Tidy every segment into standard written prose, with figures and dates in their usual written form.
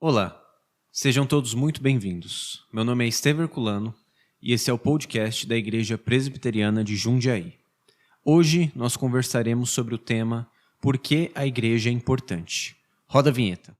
Olá, sejam todos muito bem-vindos. Meu nome é Estevão Herculano e esse é o podcast da Igreja Presbiteriana de Jundiaí. Hoje nós conversaremos sobre o tema Por que a Igreja é Importante. Roda a vinheta.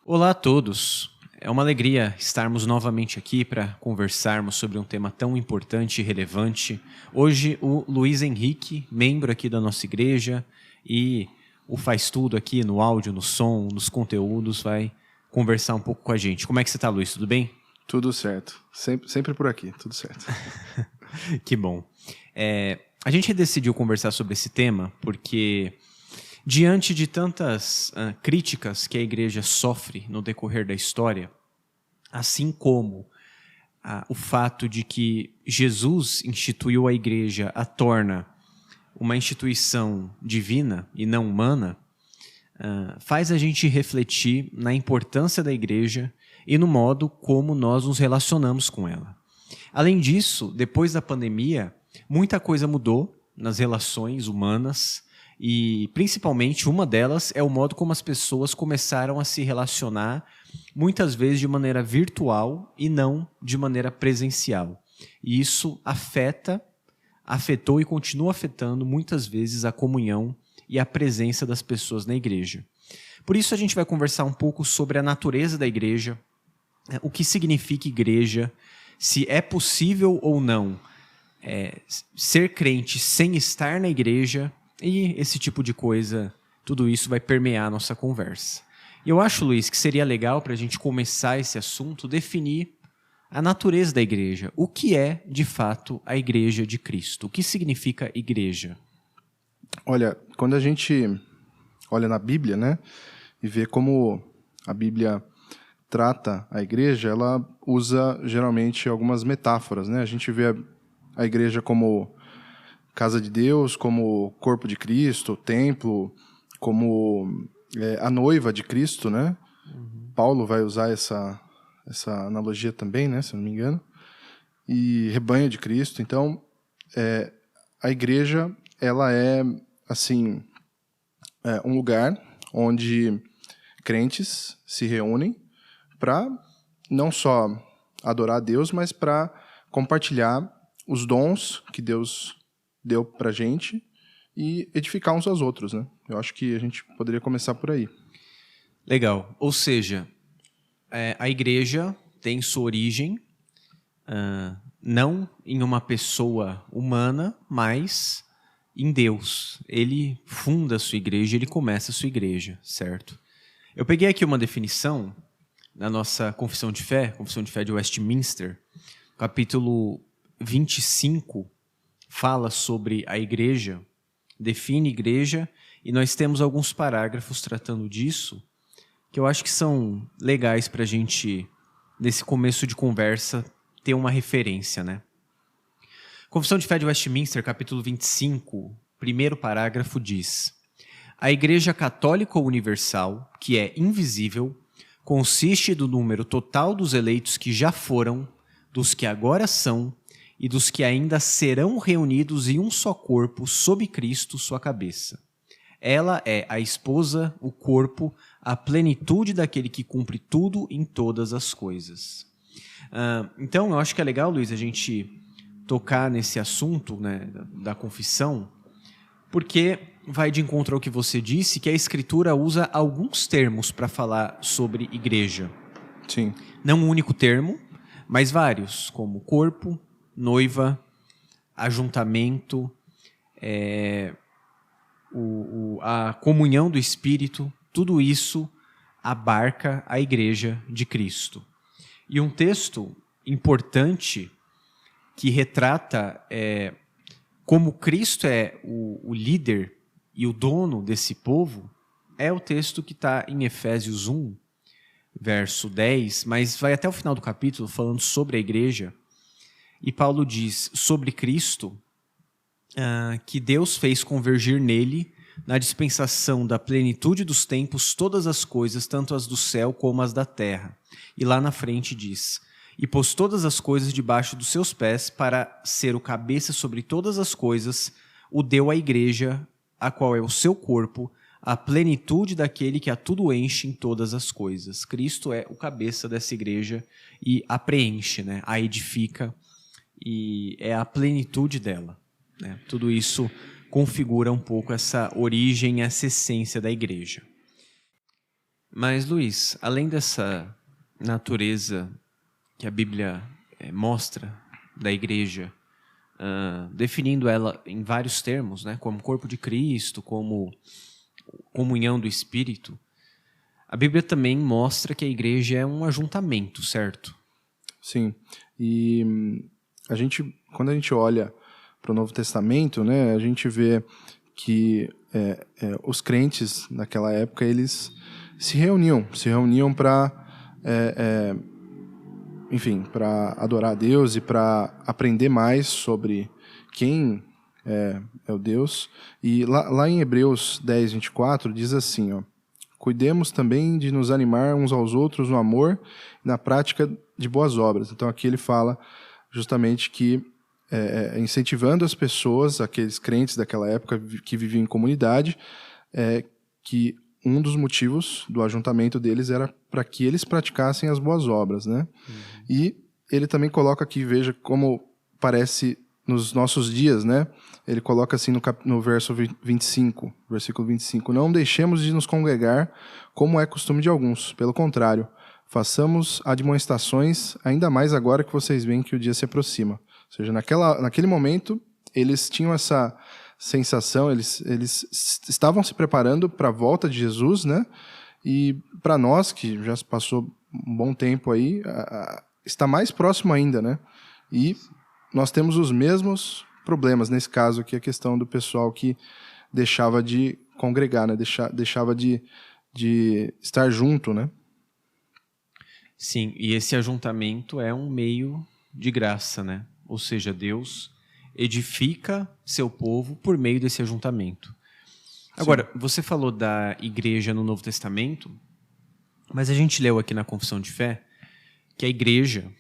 Olá a todos, é uma alegria estarmos novamente aqui para conversarmos sobre um tema tão importante e relevante. Hoje o Luiz Henrique, membro aqui da nossa igreja e o faz tudo aqui no áudio, no som, nos conteúdos, vai conversar um pouco com a gente. Como é que você está, Luiz? Tudo bem? Tudo certo, sempre por aqui, tudo certo. Que bom. A gente decidiu conversar sobre esse tema porque, diante de tantas críticas que a igreja sofre no decorrer da história, assim como o fato de que Jesus instituiu a igreja a torna uma instituição divina e não humana, faz a gente refletir na importância da igreja e no modo como nós nos relacionamos com ela. Além disso, depois da pandemia, muita coisa mudou nas relações humanas, e principalmente uma delas é o modo como as pessoas começaram a se relacionar, muitas vezes de maneira virtual e não de maneira presencial. E isso afetou e continua afetando muitas vezes a comunhão e a presença das pessoas na igreja. Por isso a gente vai conversar um pouco sobre a natureza da igreja, o que significa igreja, se é possível ou não ser crente sem estar na igreja. E esse tipo de coisa, tudo isso vai permear a nossa conversa. E eu acho, Luiz, que seria legal para a gente começar esse assunto, definir a natureza da igreja. O que é, de fato, a igreja de Cristo? O que significa igreja? Olha, quando a gente olha na Bíblia, né, e vê como a Bíblia trata a igreja, ela usa geralmente algumas metáforas, né? A gente vê a igreja como casa de Deus, como corpo de Cristo, templo, como a noiva de Cristo, né? Uhum. Paulo vai usar essa analogia também, né? Se eu não me engano. E rebanho de Cristo. Então, a igreja, ela é, assim, um lugar onde crentes se reúnem para não só adorar a Deus, mas para compartilhar os dons que Deus deu pra gente e edificar uns aos outros, né? Eu acho que a gente poderia começar por aí. Legal. Ou seja, a igreja tem sua origem não em uma pessoa humana, mas em Deus. Ele funda a sua igreja, ele começa a sua igreja, certo? Eu peguei aqui uma definição na nossa Confissão de Fé de Westminster, capítulo 25, fala sobre a igreja, define igreja, e nós temos alguns parágrafos tratando disso, que eu acho que são legais para a gente, nesse começo de conversa, ter uma referência, né? Confissão de Fé de Westminster, capítulo 25, primeiro parágrafo diz: a Igreja Católica Universal, que é invisível, consiste do número total dos eleitos que já foram, dos que agora são, e dos que ainda serão reunidos em um só corpo, sob Cristo, sua cabeça. Ela é a esposa, o corpo, a plenitude daquele que cumpre tudo em todas as coisas. Então, eu acho que é legal, Luiz, a gente tocar nesse assunto, né, da confissão, porque vai de encontro ao que você disse, que a Escritura usa alguns termos para falar sobre igreja. Sim. Não um único termo, mas vários, como corpo, noiva, ajuntamento, a comunhão do Espírito, tudo isso abarca a igreja de Cristo. E um texto importante que retrata como Cristo é o líder e o dono desse povo é o texto que está em Efésios 1, verso 10, mas vai até o final do capítulo falando sobre a igreja. E Paulo diz sobre Cristo que Deus fez convergir nele na dispensação da plenitude dos tempos, todas as coisas, tanto as do céu como as da terra. E lá na frente diz: e pôs todas as coisas debaixo dos seus pés, para ser o cabeça sobre todas as coisas, o deu à igreja, a qual é o seu corpo, a plenitude daquele que a tudo enche em todas as coisas. Cristo é o cabeça dessa igreja e a preenche, né? A edifica, e é a plenitude dela, né? Tudo isso configura um pouco essa origem, essa essência da igreja. Mas, Luiz, além dessa natureza que a Bíblia mostra da igreja, definindo ela em vários termos, né, como corpo de Cristo, como comunhão do Espírito, a Bíblia também mostra que a igreja é um ajuntamento, certo? Sim. E quando a gente olha para o Novo Testamento, né, a gente vê que os crentes naquela época eles se reuniam para enfim, para adorar a Deus e para aprender mais sobre quem é o Deus. E lá em Hebreus 10, 24, diz assim, ó: cuidemos também de nos animar uns aos outros no amor e na prática de boas obras. Então aqui ele fala justamente que incentivando as pessoas, aqueles crentes daquela época que viviam em comunidade, que um dos motivos do ajuntamento deles era para que eles praticassem as boas obras, né? Uhum. E ele também coloca aqui, veja como parece nos nossos dias, né? Ele coloca assim no verso 25, versículo 25: não deixemos de nos congregar, como é costume de alguns. Pelo contrário, façamos admoestações, ainda mais agora que vocês veem que o dia se aproxima. Ou seja, naquele momento, eles tinham essa sensação, eles estavam se preparando para a volta de Jesus, né? E para nós, que já se passou um bom tempo aí, está mais próximo ainda, né? E nós temos os mesmos problemas, nesse caso aqui, a questão do pessoal que deixava de congregar, né? Deixava de estar junto, né? Sim, e esse ajuntamento é um meio de graça, né? Ou seja, Deus edifica seu povo por meio desse ajuntamento. Agora, você falou da igreja no Novo Testamento, mas a gente leu aqui na Confissão de Fé que a igreja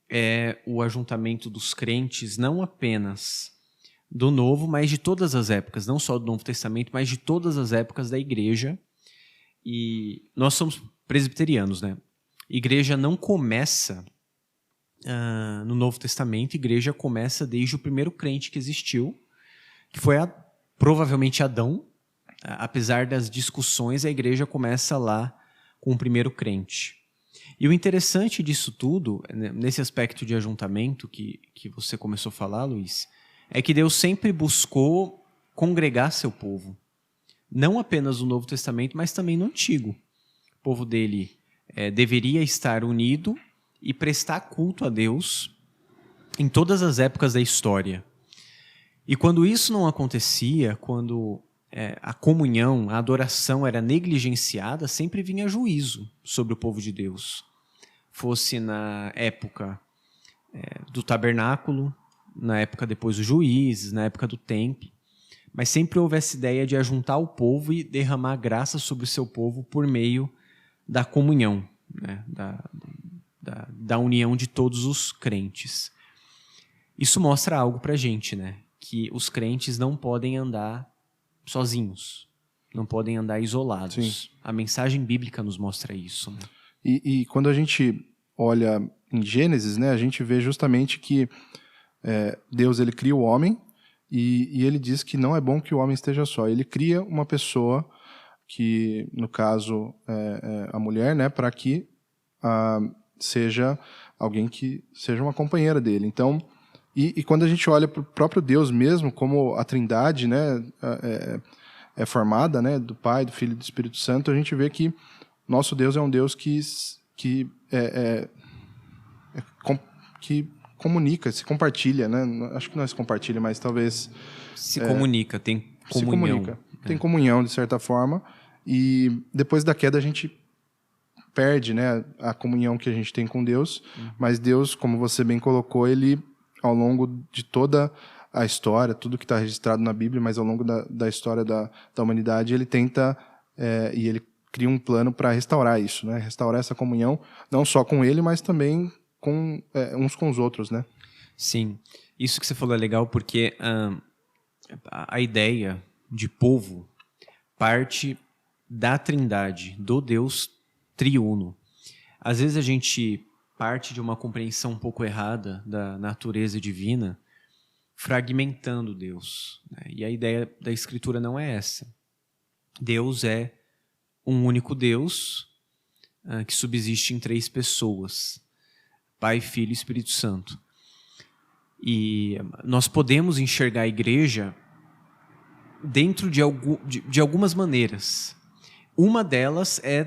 é o ajuntamento dos crentes não apenas do Novo, mas de todas as épocas, não só do Novo Testamento, mas de todas as épocas da igreja. E nós somos presbiterianos, né? Igreja não começa no Novo Testamento, a igreja começa desde o primeiro crente que existiu, que foi provavelmente Adão. Apesar das discussões, a igreja começa lá com o primeiro crente. E o interessante disso tudo, nesse aspecto de ajuntamento que você começou a falar, Luiz, é que Deus sempre buscou congregar seu povo. Não apenas no Novo Testamento, mas também no Antigo. O povo dele deveria estar unido e prestar culto a Deus em todas as épocas da história. E quando isso não acontecia, quando a comunhão, a adoração era negligenciada, sempre vinha juízo sobre o povo de Deus. Fosse na época do tabernáculo, na época depois dos juízes, na época do templo, mas sempre houve essa ideia de ajuntar o povo e derramar graça sobre o seu povo por meio da comunhão, né? Da união de todos os crentes. Isso mostra algo pra gente, né? Que os crentes não podem andar sozinhos, não podem andar isolados. Sim. A mensagem bíblica nos mostra isso, né? E quando a gente olha em Gênesis, né, a gente vê justamente que Deus ele cria o homem e ele diz que não é bom que o homem esteja só. Ele cria uma pessoa que, no caso, a mulher, né, para que seja alguém que seja uma companheira dele. Então, e quando a gente olha para o próprio Deus mesmo, como a Trindade, né, é formada, né, do Pai, do Filho e do Espírito Santo, a gente vê que nosso Deus é um Deus que comunica, se compartilha, né? Acho que não se compartilha, mas talvez se comunica, tem comunhão. Tem comunhão de certa forma. E depois da queda a gente perde, né, a comunhão que a gente tem com Deus. Mas Deus, como você bem colocou, ele ao longo de toda a história, tudo que está registrado na Bíblia, mas ao longo da história da humanidade, ele tenta e ele cria um plano para restaurar isso, né? Restaurar essa comunhão, não só com ele, mas também com uns com os outros, né? Sim, isso que você falou é legal porque a ideia de povo parte da Trindade, do Deus triuno. Às vezes a gente parte de uma compreensão um pouco errada da natureza divina, fragmentando Deus, né? E a ideia da Escritura não é essa. Deus é um único Deus que subsiste em 3 pessoas, Pai, Filho e Espírito Santo. E nós podemos enxergar a igreja dentro de algumas maneiras. Uma delas é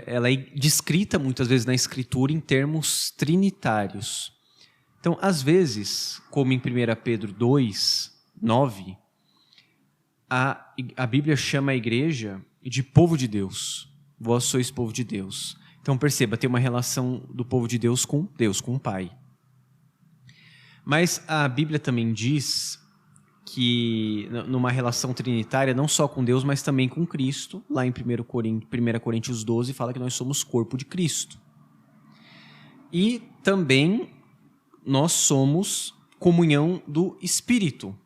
ela é descrita muitas vezes na Escritura em termos trinitários. Então, às vezes, como em 1 Pedro 2, 9, a Bíblia chama a igreja de povo de Deus. Vós sois povo de Deus. Então, perceba, tem uma relação do povo de Deus, com o Pai. Mas a Bíblia também diz que, numa relação trinitária, não só com Deus, mas também com Cristo, lá em 1 Coríntios 12, fala que nós somos corpo de Cristo. E também nós somos comunhão do Espírito,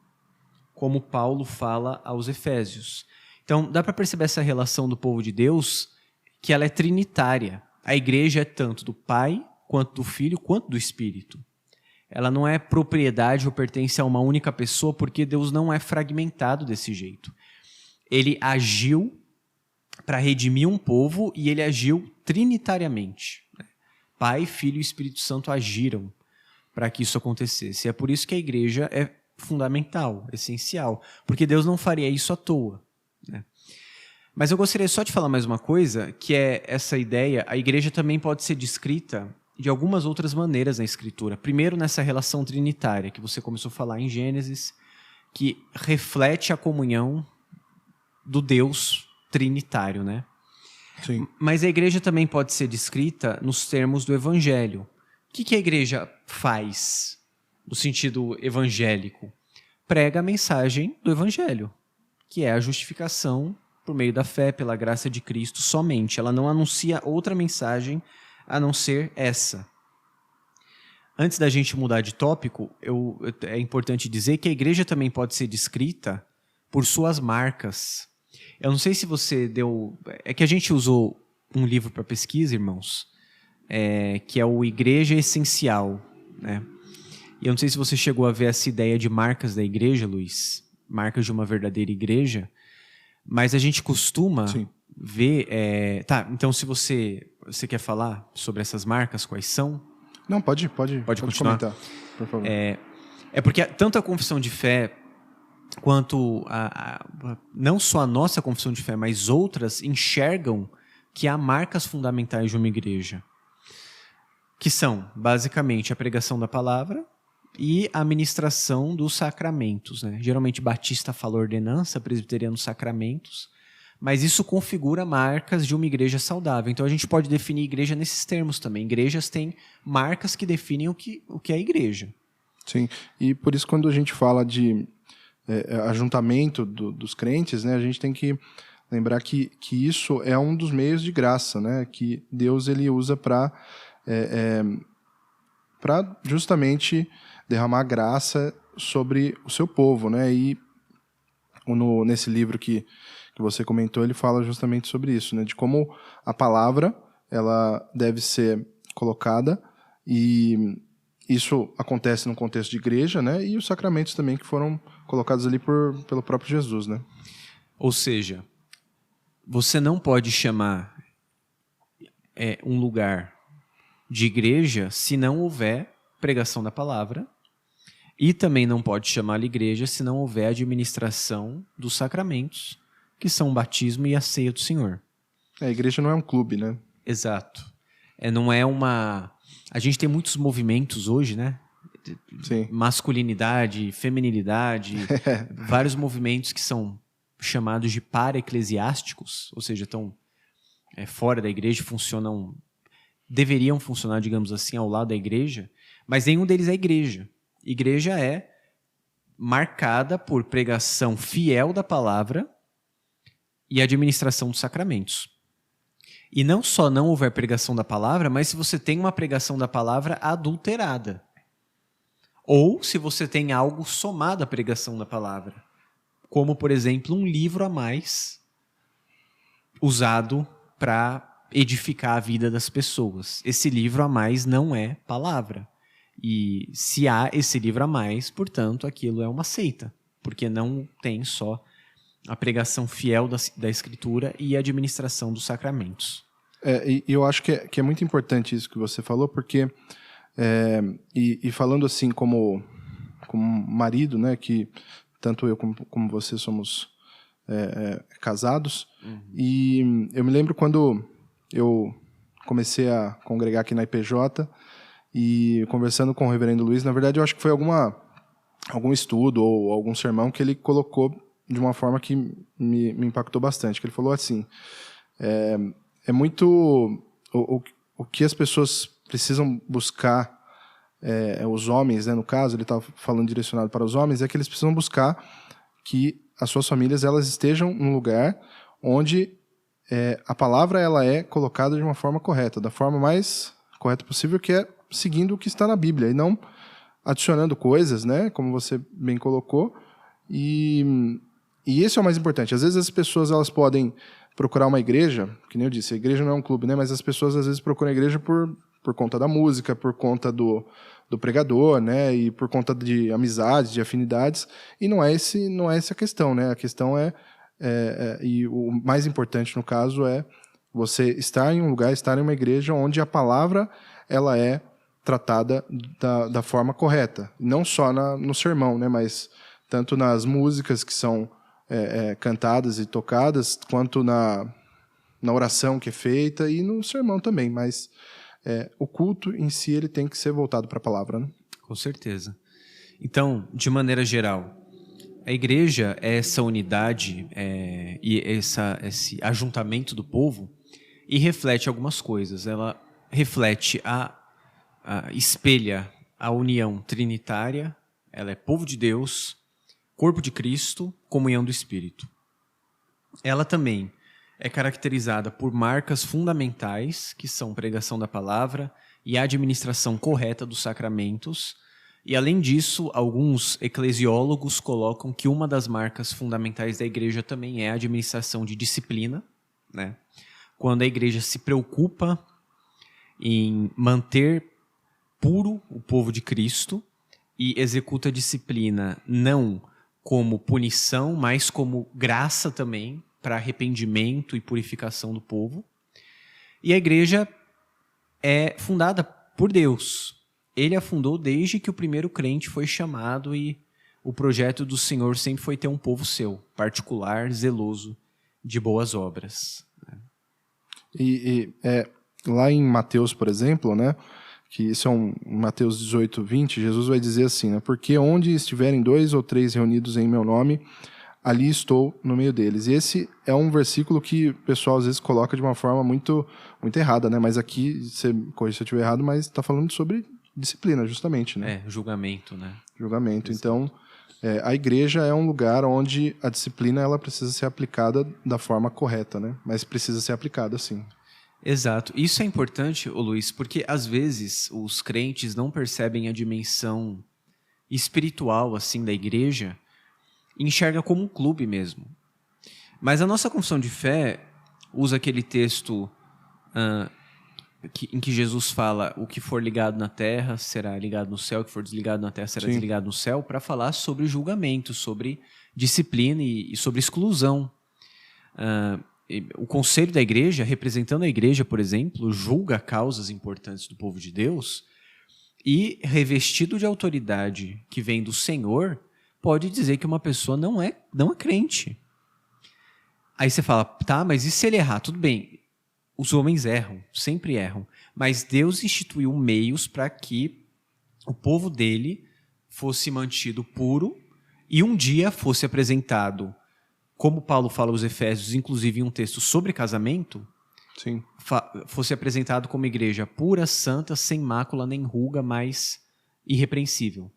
como Paulo fala aos Efésios. Então, dá para perceber essa relação do povo de Deus, que ela é trinitária. A igreja é tanto do Pai, quanto do Filho, quanto do Espírito. Ela não é propriedade ou pertence a uma única pessoa, porque Deus não é fragmentado desse jeito. Ele agiu para redimir um povo e ele agiu trinitariamente. Pai, Filho e Espírito Santo agiram para que isso acontecesse. É por isso que a igreja é fundamental, essencial, porque Deus não faria isso à toa, né? Mas eu gostaria só de falar mais uma coisa, que é essa ideia, a igreja também pode ser descrita de algumas outras maneiras na Escritura. Primeiro, nessa relação trinitária, que você começou a falar em Gênesis, que reflete a comunhão do Deus trinitário, né? Sim. Mas a igreja também pode ser descrita nos termos do Evangelho. O que a igreja faz no sentido evangélico? Prega a mensagem do Evangelho, que é a justificação por meio da fé, pela graça de Cristo somente. Ela não anuncia outra mensagem a não ser essa. Antes da gente mudar de tópico, é importante dizer que a igreja também pode ser descrita por suas marcas. Eu não sei se você deu... É que a gente usou um livro para pesquisa, irmãos, que é o Igreja Essencial, né? E eu não sei se você chegou a ver essa ideia de marcas da igreja, Luiz, marcas de uma verdadeira igreja, mas a gente costuma ver... Tá, então se você quer falar sobre essas marcas, quais são? Não, pode continuar? comentar, por favor. É porque tanto a confissão de fé quanto não só a nossa confissão de fé, mas outras enxergam que há marcas fundamentais de uma igreja, que são, basicamente, a pregação da palavra e a ministração dos sacramentos, né? Geralmente, batista fala ordenança, presbiteriano sacramentos, mas isso configura marcas de uma igreja saudável. Então, a gente pode definir igreja nesses termos também. Igrejas têm marcas que definem o que é a igreja. Sim, e por isso, quando a gente fala de ajuntamento dos crentes, né, a gente tem que lembrar que isso é um dos meios de graça, né, que Deus ele usa para justamente derramar graça sobre o seu povo, né? E nesse livro que você comentou, ele fala justamente sobre isso, né? De como a palavra ela deve ser colocada, e isso acontece no contexto de igreja, né? E os sacramentos também que foram colocados ali pelo próprio Jesus, né? Ou seja, você não pode chamar um lugar de igreja se não houver pregação da palavra, e também não pode chamar-lhe igreja se não houver administração dos sacramentos, que são o batismo e a ceia do Senhor. A igreja não é um clube, né? Exato. Não é uma... A gente tem muitos movimentos hoje, né? Sim. Masculinidade, feminilidade, vários movimentos que são chamados de para-eclesiásticos, ou seja, estão fora da igreja, deveriam funcionar, digamos assim, ao lado da igreja, mas nenhum deles é igreja. Igreja é marcada por pregação fiel da palavra e administração dos sacramentos. E não só não houver pregação da palavra, mas se você tem uma pregação da palavra adulterada. Ou se você tem algo somado à pregação da palavra. Como, por exemplo, um livro a mais usado para edificar a vida das pessoas. Esse livro a mais não é palavra. E se há esse livro a mais, portanto, aquilo é uma seita. Porque não tem só a pregação fiel da Escritura e a administração dos sacramentos. E eu acho que é muito importante isso que você falou, porque, falando assim como marido, né, que tanto eu como você somos casados, e eu me lembro quando eu comecei a congregar aqui na IPJ, e conversando com o reverendo Luiz, na verdade eu acho que foi algum estudo ou algum sermão que ele colocou de uma forma que me impactou bastante, que ele falou assim, é muito o que as pessoas precisam buscar, os homens, né, no caso, ele estava falando direcionado para os homens, é que eles precisam buscar que as suas famílias elas estejam num lugar onde a palavra ela é colocada de uma forma correta, da forma mais correta possível, que é seguindo o que está na Bíblia, e não adicionando coisas, né, como você bem colocou, e esse é o mais importante. Às vezes as pessoas elas podem procurar uma igreja, que nem eu disse, a igreja não é um clube, né? Mas as pessoas às vezes procuram a igreja por conta da música, por conta do pregador, né? E por conta de amizades, de afinidades. E não é essa a questão, né? A questão e o mais importante no caso é você estar em um lugar, estar em uma igreja onde a palavra ela é tratada da forma correta. Não só no sermão, né? Mas tanto nas músicas que são cantadas e tocadas, quanto na oração que é feita e no sermão também, mas o culto em si ele tem que ser voltado para a palavra, né? Com certeza. Então, de maneira geral, a igreja é essa unidade e esse ajuntamento do povo e reflete algumas coisas. Ela reflete espelha a união trinitária, ela é povo de Deus, corpo de Cristo, comunhão do Espírito. Ela também é caracterizada por marcas fundamentais, que são pregação da palavra e a administração correta dos sacramentos. E, além disso, alguns eclesiólogos colocam que uma das marcas fundamentais da igreja também é a administração de disciplina, né? Quando a igreja se preocupa em manter puro o povo de Cristo e executa a disciplina não como punição, mas como graça também para arrependimento e purificação do povo. E a igreja é fundada por Deus. Ele a fundou desde que o primeiro crente foi chamado e o projeto do Senhor sempre foi ter um povo seu, particular, zeloso, de boas obras. Lá em Mateus, por exemplo, né, que isso é Mateus 18, 20, Jesus vai dizer assim, né, porque onde estiverem 2 ou 3 reunidos em meu nome, ali estou no meio deles. E esse é um versículo que o pessoal às vezes coloca de uma forma muito, muito errada, né? Mas aqui, você corrija se eu estiver errado, mas está falando sobre disciplina, justamente, né? Julgamento, né? Julgamento. Então, a igreja é um lugar onde a disciplina ela precisa ser aplicada da forma correta, né? Mas precisa ser aplicada, sim. Exato. Isso é importante, Luiz, porque às vezes os crentes não percebem a dimensão espiritual assim da igreja, enxerga como um clube mesmo. Mas a nossa confissão de fé usa aquele texto em que Jesus fala o que for ligado na terra será ligado no céu, o que for desligado na terra será desligado no céu, para falar sobre julgamento, sobre disciplina e sobre exclusão. O conselho da igreja, representando a igreja, por exemplo, julga causas importantes do povo de Deus e, revestido de autoridade que vem do Senhor, pode dizer que uma pessoa não é crente. Aí você fala, tá, mas e se ele errar? Tudo bem, os homens erram, sempre erram, mas Deus instituiu meios para que o povo dele fosse mantido puro e um dia fosse apresentado, como Paulo fala aos Efésios, inclusive em um texto sobre casamento, sim, fosse apresentado como igreja pura, santa, sem mácula nem ruga, mas irrepreensível.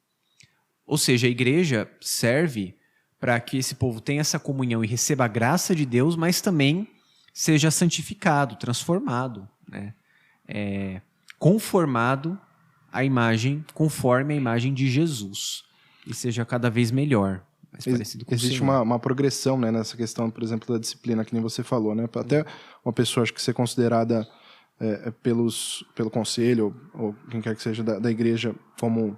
Ou seja, a igreja serve para que esse povo tenha essa comunhão e receba a graça de Deus, mas também seja santificado, transformado, né? Conformado à imagem, conforme a imagem de Jesus, e seja cada vez melhor, mais parecido com o Existe Senhor. uma progressão, né, nessa questão, por exemplo, da disciplina, que nem você falou, né? Até uma pessoa, acho que ser considerada pelo conselho ou quem quer que seja da igreja como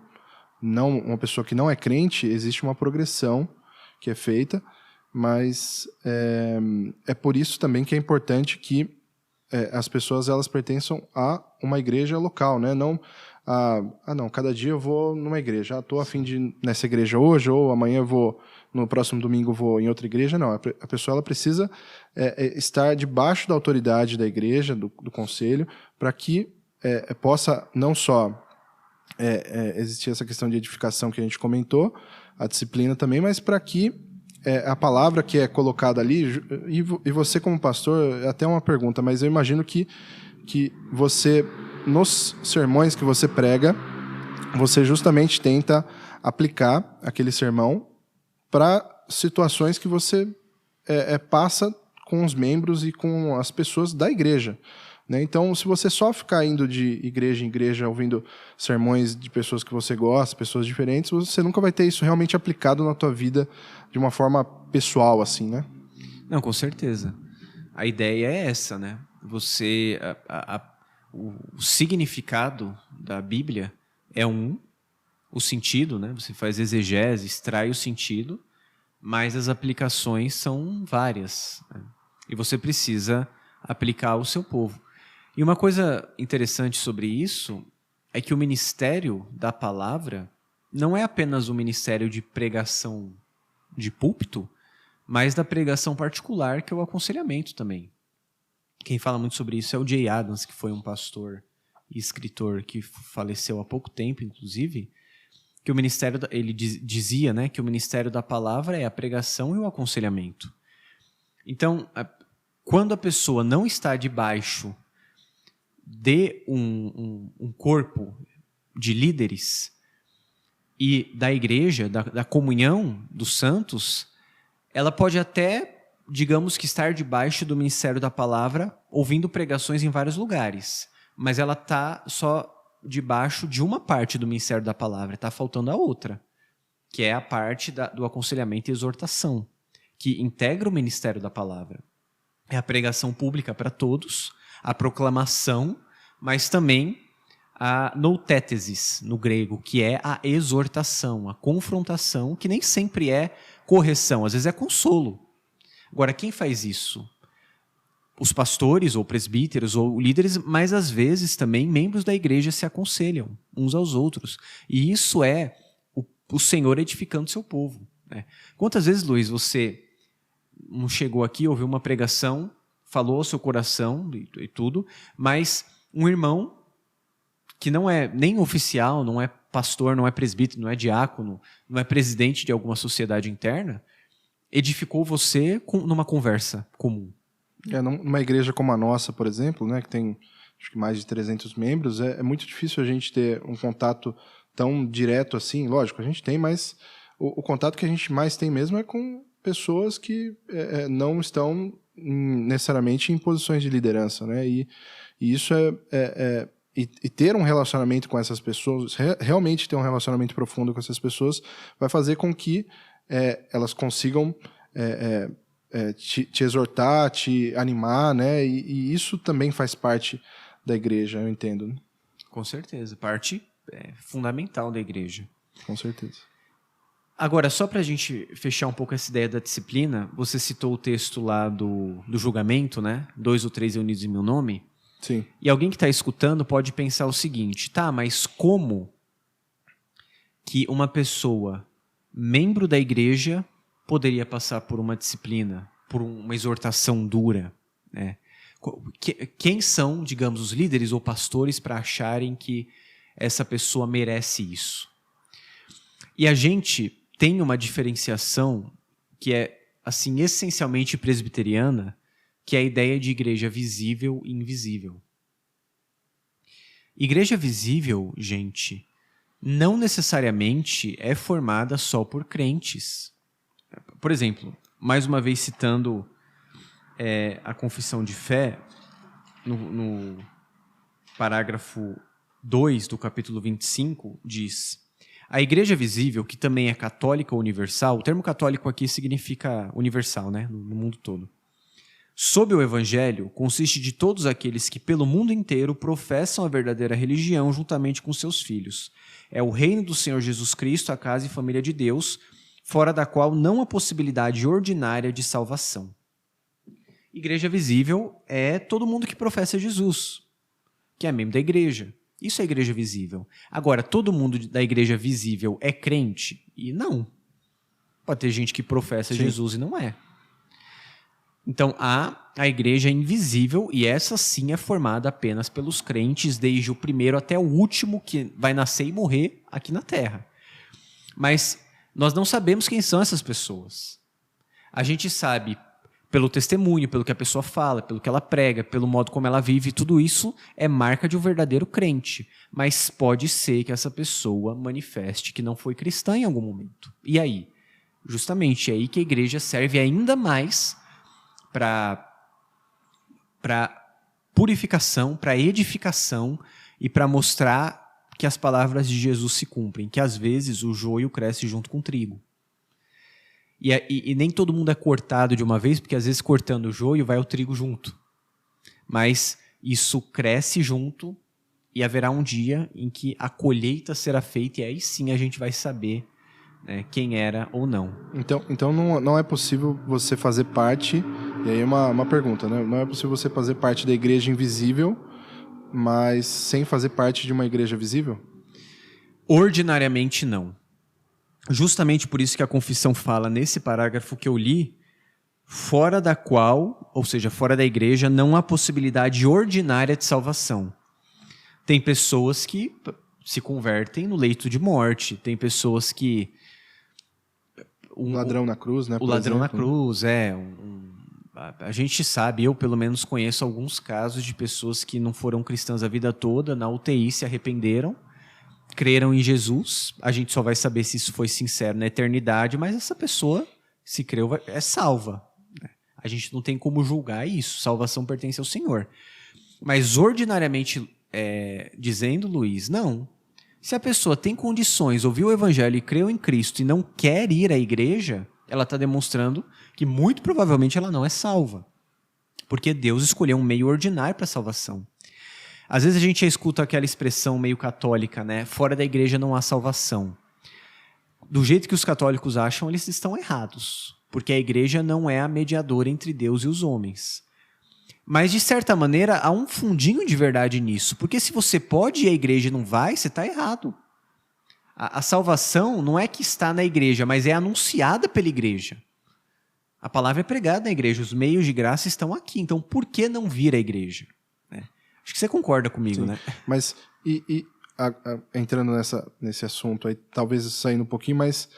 não uma pessoa que não é crente, existe uma progressão que é feita, mas é por isso também que é importante que as pessoas elas pertençam a uma igreja local, né? Não não, cada dia eu vou numa igreja. Estou a fim de ir nessa igreja hoje, ou amanhã eu vou, no próximo domingo eu vou em outra igreja. Não, a pessoa ela precisa estar debaixo da autoridade da igreja, do conselho, para que possa não só existir essa questão de edificação que a gente comentou, a disciplina também, mas para que a palavra que é colocada ali, e você como pastor, até uma pergunta, mas eu imagino que você, nos sermões que você prega, você justamente tenta aplicar aquele sermão para situações que você passa com os membros e com as pessoas da igreja, né? Então, se você só ficar indo de igreja em igreja, ouvindo sermões de pessoas que você gosta, pessoas diferentes, você nunca vai ter isso realmente aplicado na tua vida de uma forma pessoal, assim, né? Não, com certeza. A ideia é essa, né? Você, o significado da Bíblia é o sentido, né? Você faz exegese, extrai o sentido, mas as aplicações são várias, né? E você precisa aplicar ao seu povo. E uma coisa interessante sobre isso é que o ministério da palavra não é apenas o ministério de pregação de púlpito, mas da pregação particular, que é o aconselhamento também. Quem fala muito sobre isso é o Jay Adams, que foi um pastor e escritor que faleceu há pouco tempo, inclusive, que o ministério, ele dizia, né, que o ministério da palavra é a pregação e o aconselhamento. Então, quando a pessoa não está debaixo de um corpo de líderes e da igreja, da comunhão dos santos, ela pode até, digamos que estar debaixo do ministério da palavra, ouvindo pregações em vários lugares, mas ela está só debaixo de uma parte do ministério da palavra, está faltando a outra, que é a parte do aconselhamento e exortação, que integra o ministério da palavra. É a pregação pública para todos, a proclamação, mas também a noutétesis, no grego, que é a exortação, a confrontação, que nem sempre é correção, às vezes é consolo. Agora, quem faz isso? Os pastores, ou presbíteros, ou líderes, mas às vezes também membros da igreja se aconselham uns aos outros. E isso é o Senhor edificando seu povo, né? Quantas vezes, Luiz, você não chegou aqui, ouviu uma pregação, falou ao seu coração e tudo, mas um irmão que não é nem oficial, não é pastor, não é presbítero, não é diácono, não é presidente de alguma sociedade interna, edificou você numa conversa comum. Numa igreja como a nossa, por exemplo, né, que tem acho que mais de 300 membros, é muito difícil a gente ter um contato tão direto assim. Lógico, a gente tem, mas o contato que a gente mais tem mesmo é com pessoas que não estão necessariamente em posições de liderança, né? E isso e ter um relacionamento com essas pessoas, realmente ter um relacionamento profundo com essas pessoas, vai fazer com que elas consigam te exortar, te animar, né? E isso também faz parte da igreja, eu entendo, né? Com certeza, parte fundamental da igreja. Com certeza. Agora, só para a gente fechar um pouco essa ideia da disciplina, você citou o texto lá do julgamento, né? 2 ou 3 reunidos em meu nome. Sim. E alguém que está escutando pode pensar o seguinte, tá, mas como que uma pessoa, membro da igreja, poderia passar por uma disciplina, por uma exortação dura, né? Quem são, digamos, os líderes ou pastores para acharem que essa pessoa merece isso? E a gente tem uma diferenciação que é, assim, essencialmente presbiteriana, que é a ideia de igreja visível e invisível. Igreja visível, gente, não necessariamente é formada só por crentes. Por exemplo, mais uma vez citando a Confissão de Fé, no parágrafo 2 do capítulo 25, diz: a igreja visível, que também é católica ou universal, o termo católico aqui significa universal, né, no mundo todo. Sob o Evangelho, consiste de todos aqueles que pelo mundo inteiro professam a verdadeira religião juntamente com seus filhos. É o reino do Senhor Jesus Cristo, a casa e família de Deus, fora da qual não há possibilidade ordinária de salvação. Igreja visível é todo mundo que professa Jesus, que é membro da igreja. Isso é igreja visível. Agora, todo mundo da igreja visível é crente? E não. Pode ter gente que professa Jesus e não é. Então, há a igreja invisível, e essa sim é formada apenas pelos crentes, desde o primeiro até o último que vai nascer e morrer aqui na Terra. Mas nós não sabemos quem são essas pessoas. A gente sabe pelo testemunho, pelo que a pessoa fala, pelo que ela prega, pelo modo como ela vive, tudo isso é marca de um verdadeiro crente. Mas pode ser que essa pessoa manifeste que não foi cristã em algum momento. E aí? Justamente é aí que a igreja serve ainda mais para purificação, para edificação e para mostrar que as palavras de Jesus se cumprem, que às vezes o joio cresce junto com o trigo. E nem todo mundo é cortado de uma vez, porque às vezes cortando o joio vai o trigo junto. Mas isso cresce junto e haverá um dia em que a colheita será feita e aí sim a gente vai saber, né, quem era ou não. Então não é possível você fazer parte, e aí é uma pergunta, né? Não é possível você fazer parte da igreja invisível, mas sem fazer parte de uma igreja visível? Ordinariamente não. Justamente por isso que a confissão fala nesse parágrafo que eu li, fora da qual, ou seja, fora da igreja, não há possibilidade ordinária de salvação. Tem pessoas que se convertem no leito de morte, tem pessoas que... O ladrão na cruz, né? O ladrão na cruz, a gente sabe, eu pelo menos conheço alguns casos de pessoas que não foram cristãs a vida toda, na UTI se arrependeram, creram em Jesus. A gente só vai saber se isso foi sincero na eternidade, mas essa pessoa, se creu, é salva. A gente não tem como julgar isso, salvação pertence ao Senhor. Mas ordinariamente dizendo, Luiz, não. Se a pessoa tem condições, ouviu o evangelho e creu em Cristo e não quer ir à igreja, ela está demonstrando que muito provavelmente ela não é salva. Porque Deus escolheu um meio ordinário para a salvação. Às vezes a gente escuta aquela expressão meio católica, né? Fora da igreja não há salvação. Do jeito que os católicos acham, eles estão errados. Porque a igreja não é a mediadora entre Deus e os homens. Mas, de certa maneira, há um fundinho de verdade nisso. Porque se você pode ir à igreja e não vai, você está errado. A salvação não é que está na igreja, mas é anunciada pela igreja. A palavra é pregada na igreja, os meios de graça estão aqui. Então, por que não vir à igreja? Acho que você concorda comigo, Sim. né? Mas, entrando nesse assunto aí, talvez saindo um pouquinho, mas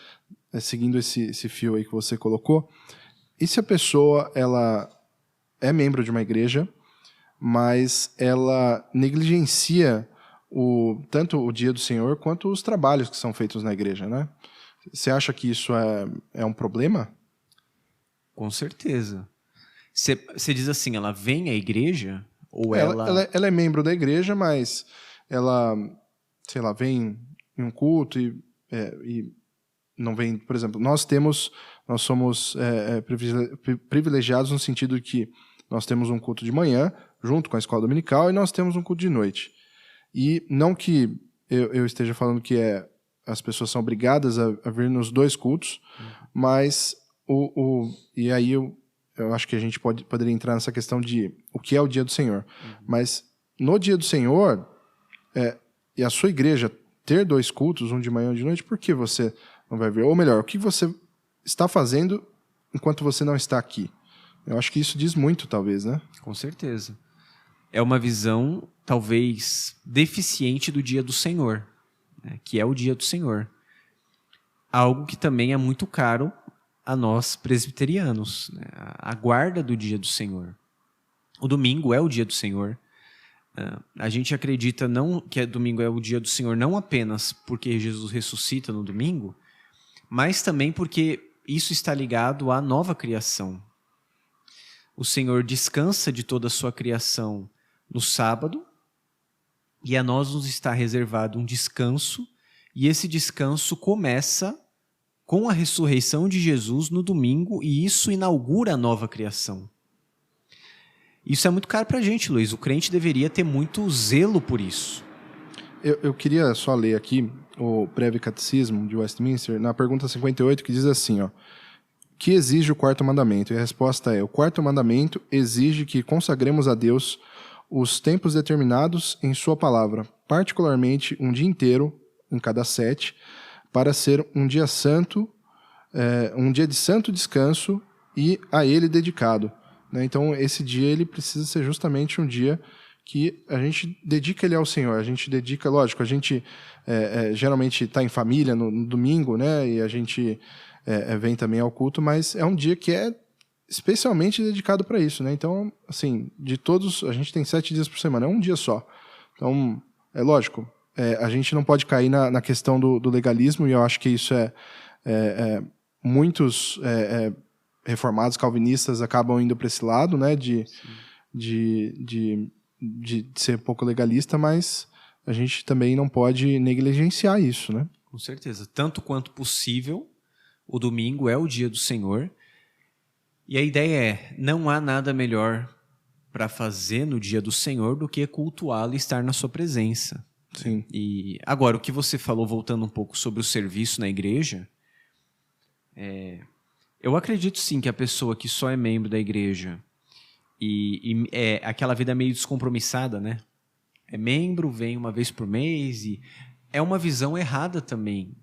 seguindo esse fio aí que você colocou, e se a pessoa, ela é membro de uma igreja, mas ela negligencia tanto o dia do Senhor quanto os trabalhos que são feitos na igreja, né? Você acha que isso é um problema? Com certeza. Você diz assim, ela vem à igreja ou ela é membro da igreja, mas ela, sei lá, vem em um culto e não vem, por exemplo, nós somos privilegiados no sentido de que nós temos um culto de manhã, junto com a escola dominical, e nós temos um culto de noite. E não que eu esteja falando que as pessoas são obrigadas a vir nos dois cultos, mas e aí eu acho que a gente poderia entrar nessa questão de o que é o dia do Senhor. Mas no dia do Senhor, e a sua igreja ter dois cultos, um de manhã e um de noite, por que você não vai ver? Ou melhor, o que você está fazendo enquanto você não está aqui? Eu acho que isso diz muito, talvez, né? Com certeza. É uma visão, talvez, deficiente do dia do Senhor, né? Que é o dia do Senhor. Algo que também é muito caro a nós presbiterianos, né? A guarda do dia do Senhor. O domingo é o dia do Senhor. A gente acredita não que domingo é o dia do Senhor não apenas porque Jesus ressuscita no domingo, mas também porque isso está ligado à nova criação. O Senhor descansa de toda a sua criação no sábado, e a nós nos está reservado um descanso, e esse descanso começa com a ressurreição de Jesus no domingo, e isso inaugura a nova criação. Isso é muito caro para a gente, Luiz. O crente deveria ter muito zelo por isso. Eu queria só ler aqui o Breve Catecismo de Westminster, na pergunta 58, que diz assim, ó: que exige o quarto mandamento? E a resposta é: o quarto mandamento exige que consagremos a Deus os tempos determinados em sua palavra, particularmente um dia inteiro, em cada 7, para ser um dia santo, um dia de santo descanso e a ele dedicado. Né? Então, esse dia ele precisa ser justamente um dia que a gente dedica ele ao Senhor. A gente dedica, lógico, a gente geralmente está em família no domingo, né? E a gente vem também ao culto, mas é um dia que é especialmente dedicado para isso, né? Então, assim, de todos, a gente tem 7 dias por semana, é um dia só. Então, é lógico, a gente não pode cair na questão do legalismo, e eu acho que isso muitos reformados calvinistas acabam indo para esse lado, né? De ser um pouco legalista, mas a gente também não pode negligenciar isso, né? Com certeza. Tanto quanto possível, o domingo é o dia do Senhor. E a ideia é, não há nada melhor para fazer no dia do Senhor do que cultuá-lo e estar na sua presença. Sim. E agora, o que você falou, voltando um pouco sobre o serviço na igreja, eu acredito sim que a pessoa que só é membro da igreja e é aquela vida meio descompromissada, né? É membro, vem uma vez por mês, e é uma visão errada também,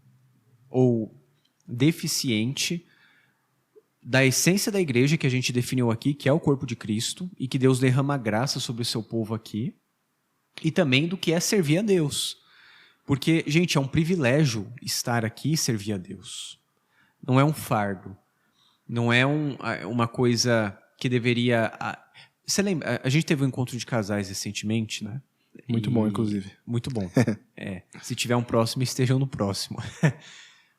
ou deficiente da essência da igreja que a gente definiu aqui, que é o corpo de Cristo, e que Deus derrama graça sobre o seu povo aqui, e também do que é servir a Deus. Porque, gente, é um privilégio estar aqui e servir a Deus. Não é um fardo. Não é uma coisa que deveria... Você lembra? A gente teve um encontro de casais recentemente, né? Muito bom, inclusive. Muito bom. Se tiver um próximo, estejam no próximo.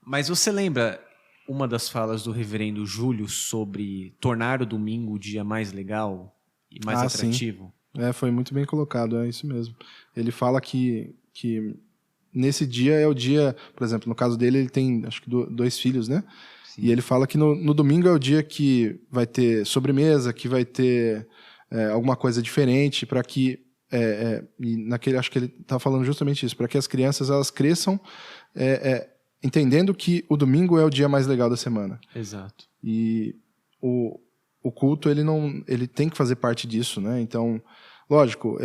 Mas você lembra uma das falas do reverendo Júlio sobre tornar o domingo o dia mais legal e mais atrativo? Sim. Foi muito bem colocado, é isso mesmo. Ele fala que nesse dia é o dia, por exemplo, no caso dele, ele tem acho que 2 filhos, né? Sim. E ele fala que no domingo é o dia que vai ter sobremesa, que vai ter alguma coisa diferente, para que e acho que ele está falando justamente isso, para que as crianças elas cresçam entendendo que o domingo é o dia mais legal da semana. Exato. E o culto ele tem que fazer parte disso, né? Então, lógico,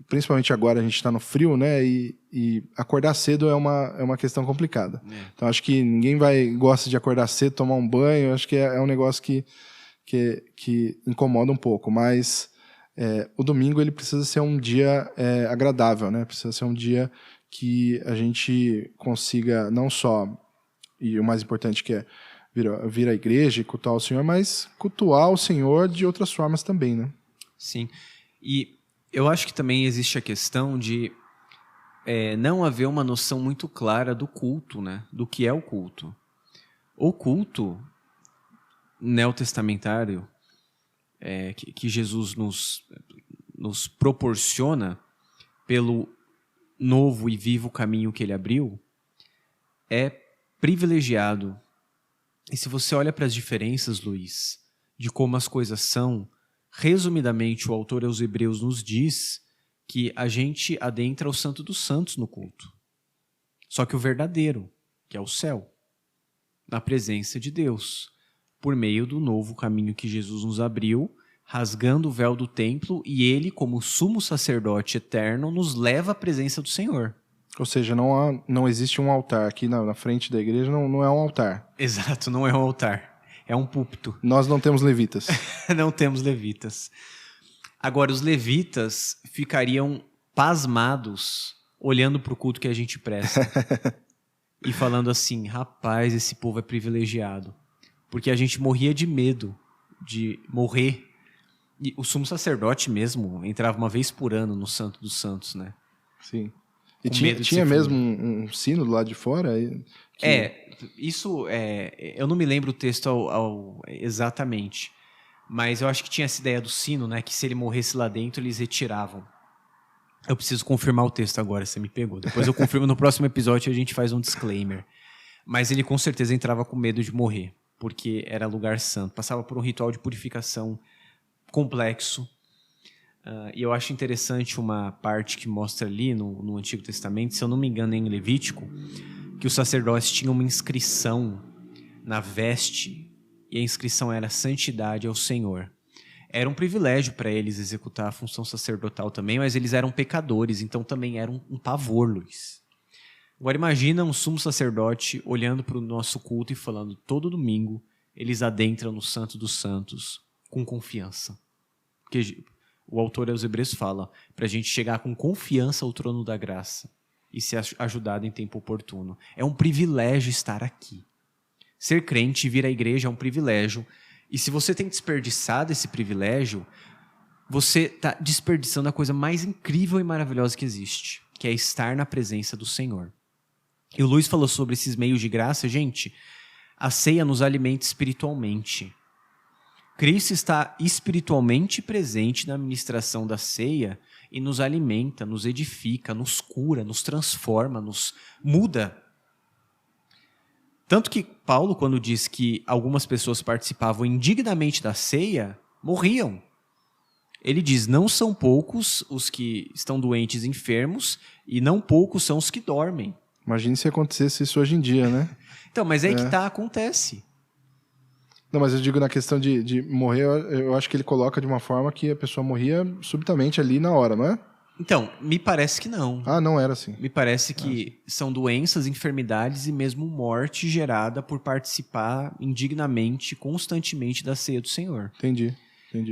principalmente agora a gente está no frio, né? E acordar cedo é uma questão complicada. Então, acho que ninguém gosta de acordar cedo, tomar um banho. Acho que é um negócio que incomoda um pouco, mas o domingo ele precisa ser um dia agradável, né? Precisa ser um dia que a gente consiga não só, e o mais importante que é vir à igreja e cultuar o Senhor, mas cultuar o Senhor de outras formas também, né? Sim. E eu acho que também existe a questão de não haver uma noção muito clara do culto, né? Do que é o culto. O culto neotestamentário que Jesus nos proporciona pelo novo e vivo caminho que ele abriu é privilegiado. E se você olha para as diferenças, Luiz, de como as coisas são, resumidamente o autor aos Hebreus nos diz que a gente adentra o Santo dos Santos no culto. Só que o verdadeiro, que é o céu, na presença de Deus, por meio do novo caminho que Jesus nos abriu, rasgando o véu do templo, e ele, como sumo sacerdote eterno, nos leva à presença do Senhor. Ou seja, não existe um altar aqui na frente da igreja, não é um altar. Exato, não é um altar, é um púlpito. Nós não temos levitas. Não temos levitas. Agora, os levitas ficariam pasmados olhando para o culto que a gente presta e falando assim, rapaz, esse povo é privilegiado. Porque a gente morria de medo de morrer E o sumo sacerdote mesmo entrava uma vez por ano no Santo dos Santos, né? Sim. E Com tinha, medo de tinha ser mesmo um sino do lado de fora? Isso eu não me lembro o texto exatamente, mas eu acho que tinha essa ideia do sino, né? Que se ele morresse lá dentro, eles retiravam. Eu preciso confirmar o texto agora, você me pegou. Depois eu confirmo no próximo episódio e a gente faz um disclaimer. Mas ele com certeza entrava com medo de morrer, porque era lugar santo. Passava por um ritual de purificação complexo. E eu acho interessante uma parte que mostra ali no Antigo Testamento, se eu não me engano em Levítico, que os sacerdotes tinham uma inscrição na veste, e a inscrição era santidade ao Senhor. Era um privilégio para eles executar a função sacerdotal também, mas eles eram pecadores, então também era um pavor, Luiz. Agora imagina um sumo sacerdote olhando para o nosso culto e falando, todo domingo eles adentram no Santo dos Santos com confiança. Porque o autor aos Hebreus fala para a gente chegar com confiança ao trono da graça e ser ajudado em tempo oportuno. É um privilégio estar aqui. Ser crente e vir à igreja é um privilégio. E se você tem desperdiçado esse privilégio, você está desperdiçando a coisa mais incrível e maravilhosa que existe, que é estar na presença do Senhor. E o Luiz falou sobre esses meios de graça. Gente, a ceia nos alimenta espiritualmente. Cristo está espiritualmente presente na ministração da ceia e nos alimenta, nos edifica, nos cura, nos transforma, nos muda. Tanto que Paulo, quando diz que algumas pessoas participavam indignamente da ceia, morriam. Ele diz, não são poucos os que estão doentes e enfermos, e não poucos são os que dormem. Imagine se acontecesse isso hoje em dia, né? Então, mas aí que acontece. Não, mas eu digo na questão de morrer, eu acho que ele coloca de uma forma que a pessoa morria subitamente ali na hora, não é? Então, me parece que não. Ah, não era assim. Me parece que são doenças, enfermidades e mesmo morte gerada por participar indignamente, constantemente da ceia do Senhor. Entendi.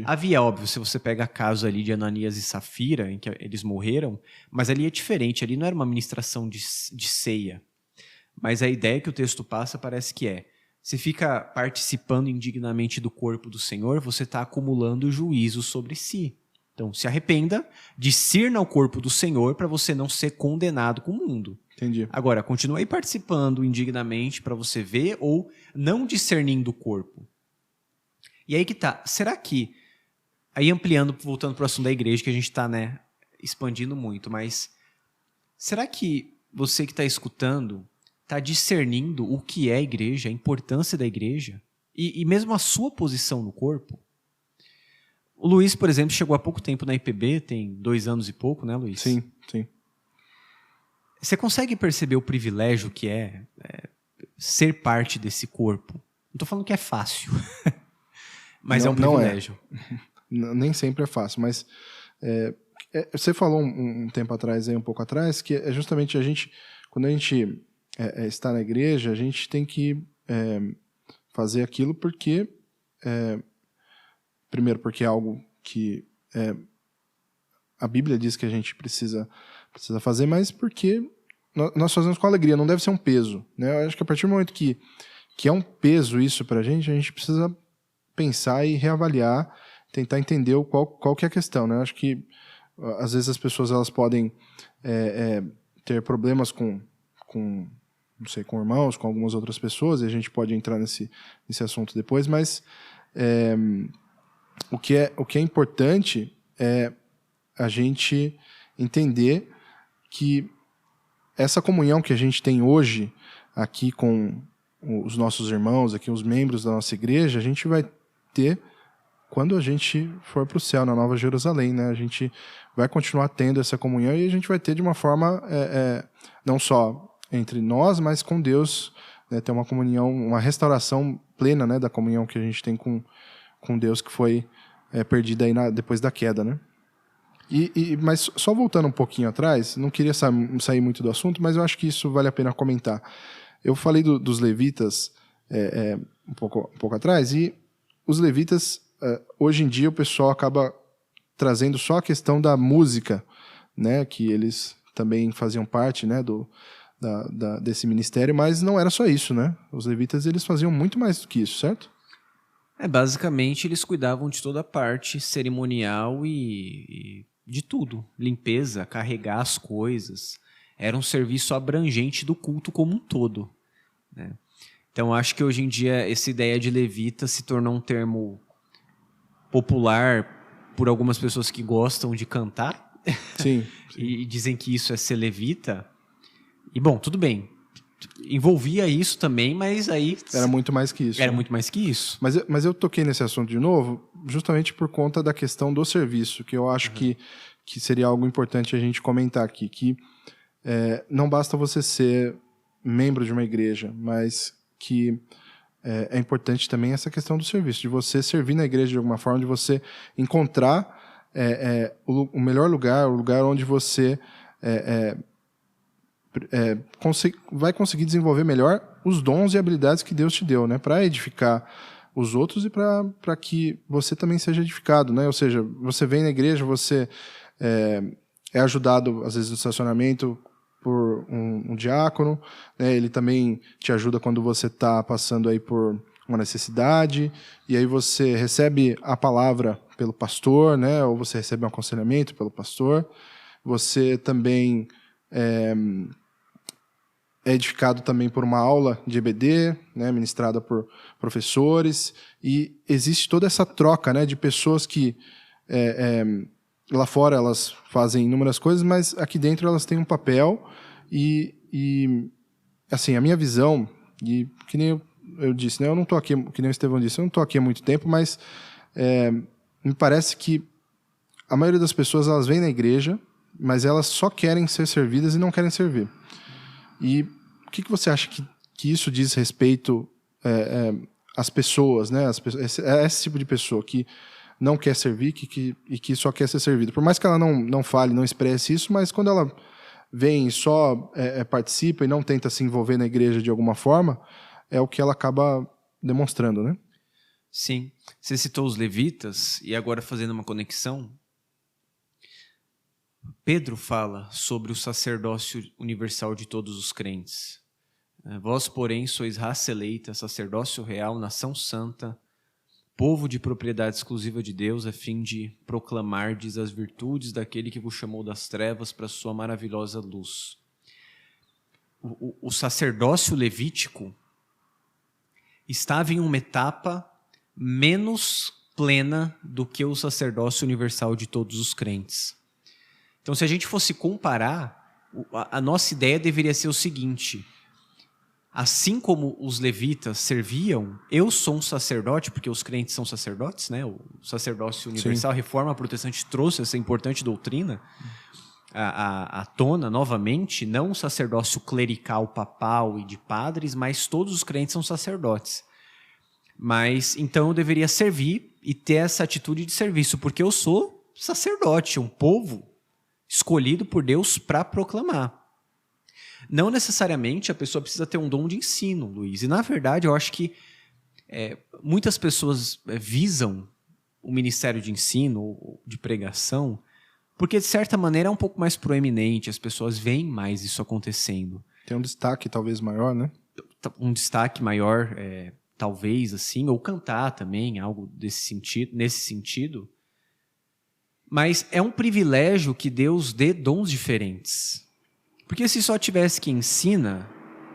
Havia, óbvio, se você pega caso ali de Ananias e Safira, em que eles morreram, mas ali é diferente, ali não era uma ministração de ceia. Mas a ideia que o texto passa parece que você fica participando indignamente do corpo do Senhor, você está acumulando juízo sobre si. Então, se arrependa, discirna o corpo do Senhor para você não ser condenado com o mundo. Entendi. Agora, continue participando indignamente para você ver ou não discernindo o corpo. E aí que tá. Será que, aí ampliando, voltando para o assunto da igreja, que a gente está expandindo muito, mas será que você que está escutando está discernindo o que é a igreja, a importância da igreja e mesmo a sua posição no corpo? O Luiz, por exemplo, chegou há pouco tempo na IPB, tem 2 anos e pouco, né, Luiz? Sim. Você consegue perceber o privilégio que é ser parte desse corpo? Não estou falando que é fácil, mas é um privilégio. Nem sempre é fácil, mas você falou um tempo atrás, um pouco atrás, que é justamente quando a gente está na igreja, a gente tem que fazer aquilo porque... Primeiro, porque é algo que a Bíblia diz que a gente precisa fazer, mas porque nós fazemos com alegria, não deve ser um peso, né? Eu acho que a partir do momento que é um peso isso pra gente, a gente precisa pensar e reavaliar, tentar entender qual que é a questão, né? Eu acho que às vezes as pessoas elas podem ter problemas com não sei, com irmãos, com algumas outras pessoas, e a gente pode entrar nesse assunto depois, mas o que é importante é a gente entender que essa comunhão que a gente tem hoje aqui com os nossos irmãos, aqui os membros da nossa igreja, a gente vai ter quando a gente for para o céu, na Nova Jerusalém, né? A gente vai continuar tendo essa comunhão e a gente vai ter de uma forma não só entre nós, mas com Deus, né? Ter uma comunhão, uma restauração plena, né, da comunhão que a gente tem com Deus, que foi perdida aí depois da queda, né? Mas só voltando um pouquinho atrás, não queria sair muito do assunto, mas eu acho que isso vale a pena comentar. Eu falei dos levitas um pouco atrás, e os levitas, hoje em dia, o pessoal acaba trazendo só a questão da música, né, que eles também faziam parte, né, desse ministério, mas não era só isso, né? Os levitas eles faziam muito mais do que isso, certo? Basicamente, eles cuidavam de toda a parte cerimonial e de tudo. Limpeza, carregar as coisas. Era um serviço abrangente do culto como um todo, né? Então, acho que hoje em dia essa ideia de levita se tornou um termo popular por algumas pessoas que gostam de cantar. Sim. E dizem que isso é ser levita. E, bom, tudo bem. Envolvia isso também, mas aí... Era muito mais que isso. Era muito mais que isso. Mas eu toquei nesse assunto de novo justamente por conta da questão do serviço, que eu acho que seria algo importante a gente comentar aqui, que não basta você ser membro de uma igreja, mas que é importante também essa questão do serviço, de você servir na igreja de alguma forma, de você encontrar o melhor lugar, o lugar onde você vai conseguir desenvolver melhor os dons e habilidades que Deus te deu, né, para edificar os outros e para que você também seja edificado, né? Ou seja, você vem na igreja, você é ajudado às vezes no estacionamento por um diácono, né? Ele também te ajuda quando você está passando aí por uma necessidade, e aí você recebe a palavra pelo pastor, né? Ou você recebe um aconselhamento pelo pastor. Você também é edificado também por uma aula de EBD, né, ministrada por professores, e existe toda essa troca, né, de pessoas que lá fora elas fazem inúmeras coisas, mas aqui dentro elas têm um papel e assim, a minha visão, e que nem eu disse, né, eu não estou aqui, que nem o Estevão disse, eu não estou aqui há muito tempo, mas me parece que a maioria das pessoas elas vêm na igreja, mas elas só querem ser servidas e não querem servir. E o que você acha que isso diz respeito às pessoas, né? Esse tipo de pessoa que não quer servir e que só quer ser servida. Por mais que ela não fale, não expresse isso, mas quando ela vem e só participa e não tenta se envolver na igreja de alguma forma, é o que ela acaba demonstrando, né? Sim. Você citou os levitas, e agora fazendo uma conexão, Pedro fala sobre o sacerdócio universal de todos os crentes. Vós, porém, sois raça eleita, sacerdócio real, nação santa, povo de propriedade exclusiva de Deus, a fim de proclamardes as virtudes daquele que vos chamou das trevas para a sua maravilhosa luz. O sacerdócio levítico estava em uma etapa menos plena do que o sacerdócio universal de todos os crentes. Então, se a gente fosse comparar, a nossa ideia deveria ser o seguinte: assim como os levitas serviam, eu sou um sacerdote, porque os crentes são sacerdotes, né? O sacerdócio universal, a reforma protestante trouxe essa importante doutrina à tona novamente, não o sacerdócio clerical, papal e de padres, mas todos os crentes são sacerdotes. Mas então eu deveria servir e ter essa atitude de serviço, porque eu sou sacerdote, um povo escolhido por Deus para proclamar. Não necessariamente a pessoa precisa ter um dom de ensino, Luiz. E, na verdade, eu acho que muitas pessoas visam o ministério de ensino ou de pregação porque, de certa maneira, é um pouco mais proeminente. As pessoas veem mais isso acontecendo. Tem um destaque talvez maior, né? Um destaque maior, talvez, assim, ou cantar também, algo nesse sentido. Mas é um privilégio que Deus dê dons diferentes. Porque se só tivesse quem ensina,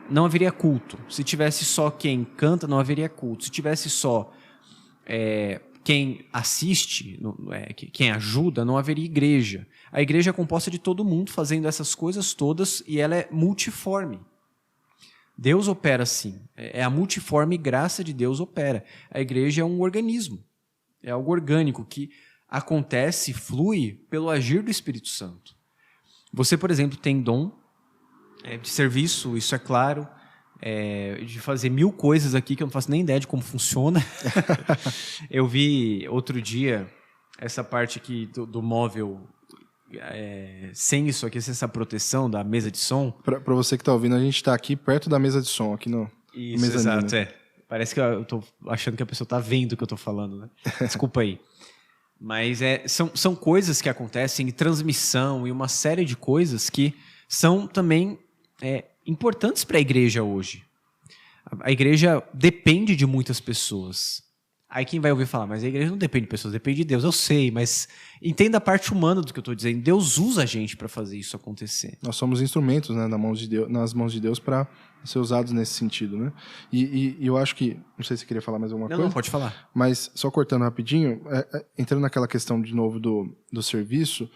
não haveria culto. Se tivesse só quem canta, não haveria culto. Se tivesse só quem assiste, quem ajuda, não haveria igreja. A igreja é composta de todo mundo fazendo essas coisas todas e ela é multiforme. Deus opera assim. É a multiforme graça de Deus opera. A igreja é um organismo. É algo orgânico que acontece, flui pelo agir do Espírito Santo. Você, por exemplo, tem dom de serviço, isso é claro, de fazer 1000 coisas aqui que eu não faço nem ideia de como funciona. Eu vi outro dia essa parte aqui do móvel sem isso aqui, sem essa proteção da mesa de som. Para você que está ouvindo, a gente está aqui perto da mesa de som, aqui no isso, exato, Parece que eu estou achando que a pessoa está vendo o que eu estou falando, né? Desculpa aí. Mas são coisas que acontecem, transmissão e uma série de coisas que são também importantes para a igreja hoje. A igreja depende de muitas pessoas. Aí quem vai ouvir falar, mas a igreja não depende de pessoas, depende de Deus. Eu sei, mas entenda a parte humana do que eu estou dizendo. Deus usa a gente para fazer isso acontecer. Nós somos instrumentos, né, nas mãos de Deus para ser usados nesse sentido, né? E eu acho que, não sei se você queria falar mais alguma coisa. Não, pode falar. Mas só cortando rapidinho, entrando naquela questão de novo do serviço,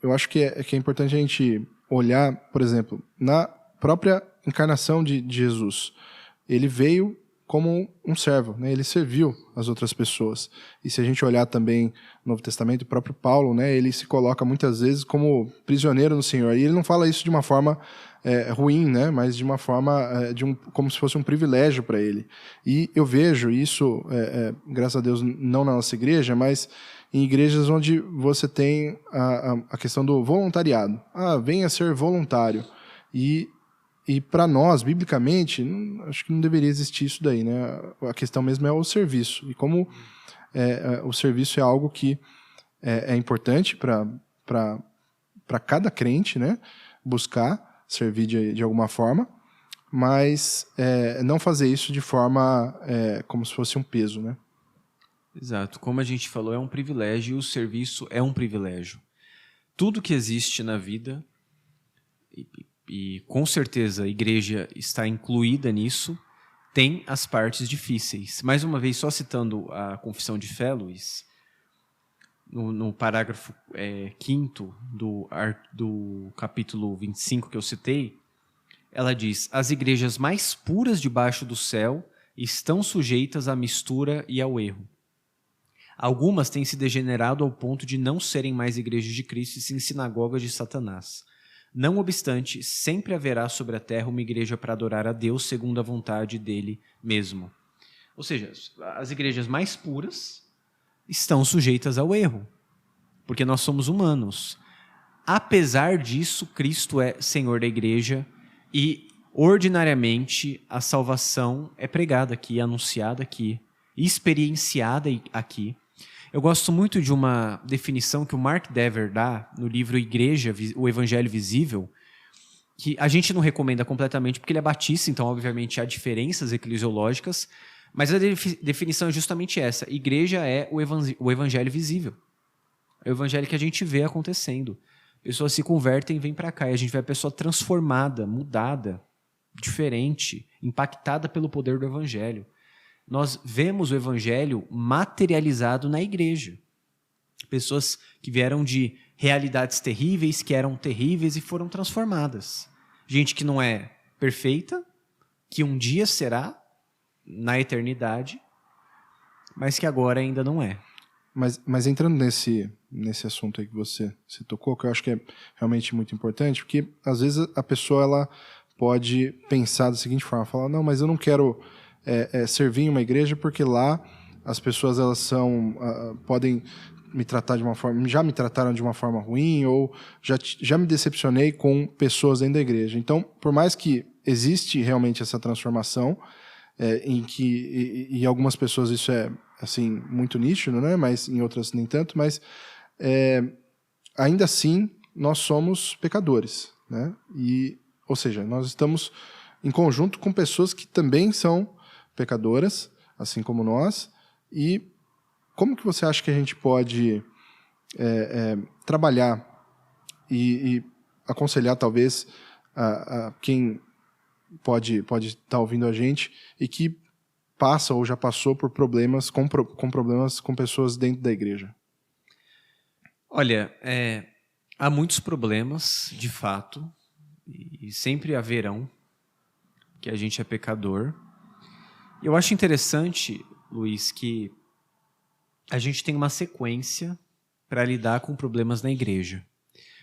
eu acho que é importante a gente olhar, por exemplo, na própria encarnação de Jesus. Ele veio como um servo, né? Ele serviu as outras pessoas. E se a gente olhar também no Novo Testamento, o próprio Paulo, né? Ele se coloca muitas vezes como prisioneiro no Senhor. E ele não fala isso de uma forma ruim, né? Mas de uma forma como se fosse um privilégio para ele. E eu vejo isso, graças a Deus, não na nossa igreja, mas em igrejas onde você tem a questão do voluntariado. Venha ser voluntário. E para nós, biblicamente, acho que não deveria existir isso daí, né? A questão mesmo é o serviço. E como o serviço é algo que é importante para cada crente, né? Buscar servir de alguma forma, mas não fazer isso de forma como se fosse um peso, né? Exato. Como a gente falou, é um privilégio e o serviço é um privilégio. Tudo que existe na vida... E com certeza a igreja está incluída nisso, tem as partes difíceis. Mais uma vez, só citando a Confissão de Fé, Luiz, no parágrafo 5º do capítulo 25 que eu citei, ela diz: as igrejas mais puras debaixo do céu estão sujeitas à mistura e ao erro. Algumas têm se degenerado ao ponto de não serem mais igrejas de Cristo e sim sinagogas de Satanás. Não obstante, sempre haverá sobre a terra uma igreja para adorar a Deus segundo a vontade dele mesmo. Ou seja, as igrejas mais puras estão sujeitas ao erro, porque nós somos humanos. Apesar disso, Cristo é Senhor da igreja e, ordinariamente, a salvação é pregada aqui, anunciada aqui, experienciada aqui. Eu gosto muito de uma definição que o Mark Dever dá no livro Igreja, o Evangelho Visível, que a gente não recomenda completamente porque ele é batista, então obviamente há diferenças eclesiológicas, mas a definição é justamente essa: igreja é o Evangelho visível. É o Evangelho que a gente vê acontecendo. Pessoas se convertem e vêm para cá, e a gente vê a pessoa transformada, mudada, diferente, impactada pelo poder do Evangelho. Nós vemos o Evangelho materializado na igreja. Pessoas que vieram de realidades terríveis, que eram terríveis e foram transformadas. Gente que não é perfeita, que um dia será, na eternidade, mas que agora ainda não é. Mas entrando nesse assunto aí que você tocou, que eu acho que é realmente muito importante, porque às vezes a pessoa ela pode pensar da seguinte forma, falar, não, mas eu não quero... servir em uma igreja porque lá as pessoas elas podem me tratar de uma forma, já me trataram de uma forma ruim ou já me decepcionei com pessoas dentro da igreja. Então, por mais que existe realmente essa transformação, em que em algumas pessoas isso é assim muito nítido, né? Mas em outras nem tanto, mas ainda assim nós somos pecadores, né? Ou seja, nós estamos em conjunto com pessoas que também são pecadoras, assim como nós. E como que você acha que a gente pode trabalhar e aconselhar, talvez, a quem pode estar ouvindo a gente e que passa ou já passou por problemas com pessoas dentro da igreja? Olha, há muitos problemas, de fato, e sempre haverão, que a gente é pecador. Eu acho interessante, Luiz, que a gente tem uma sequência para lidar com problemas na igreja.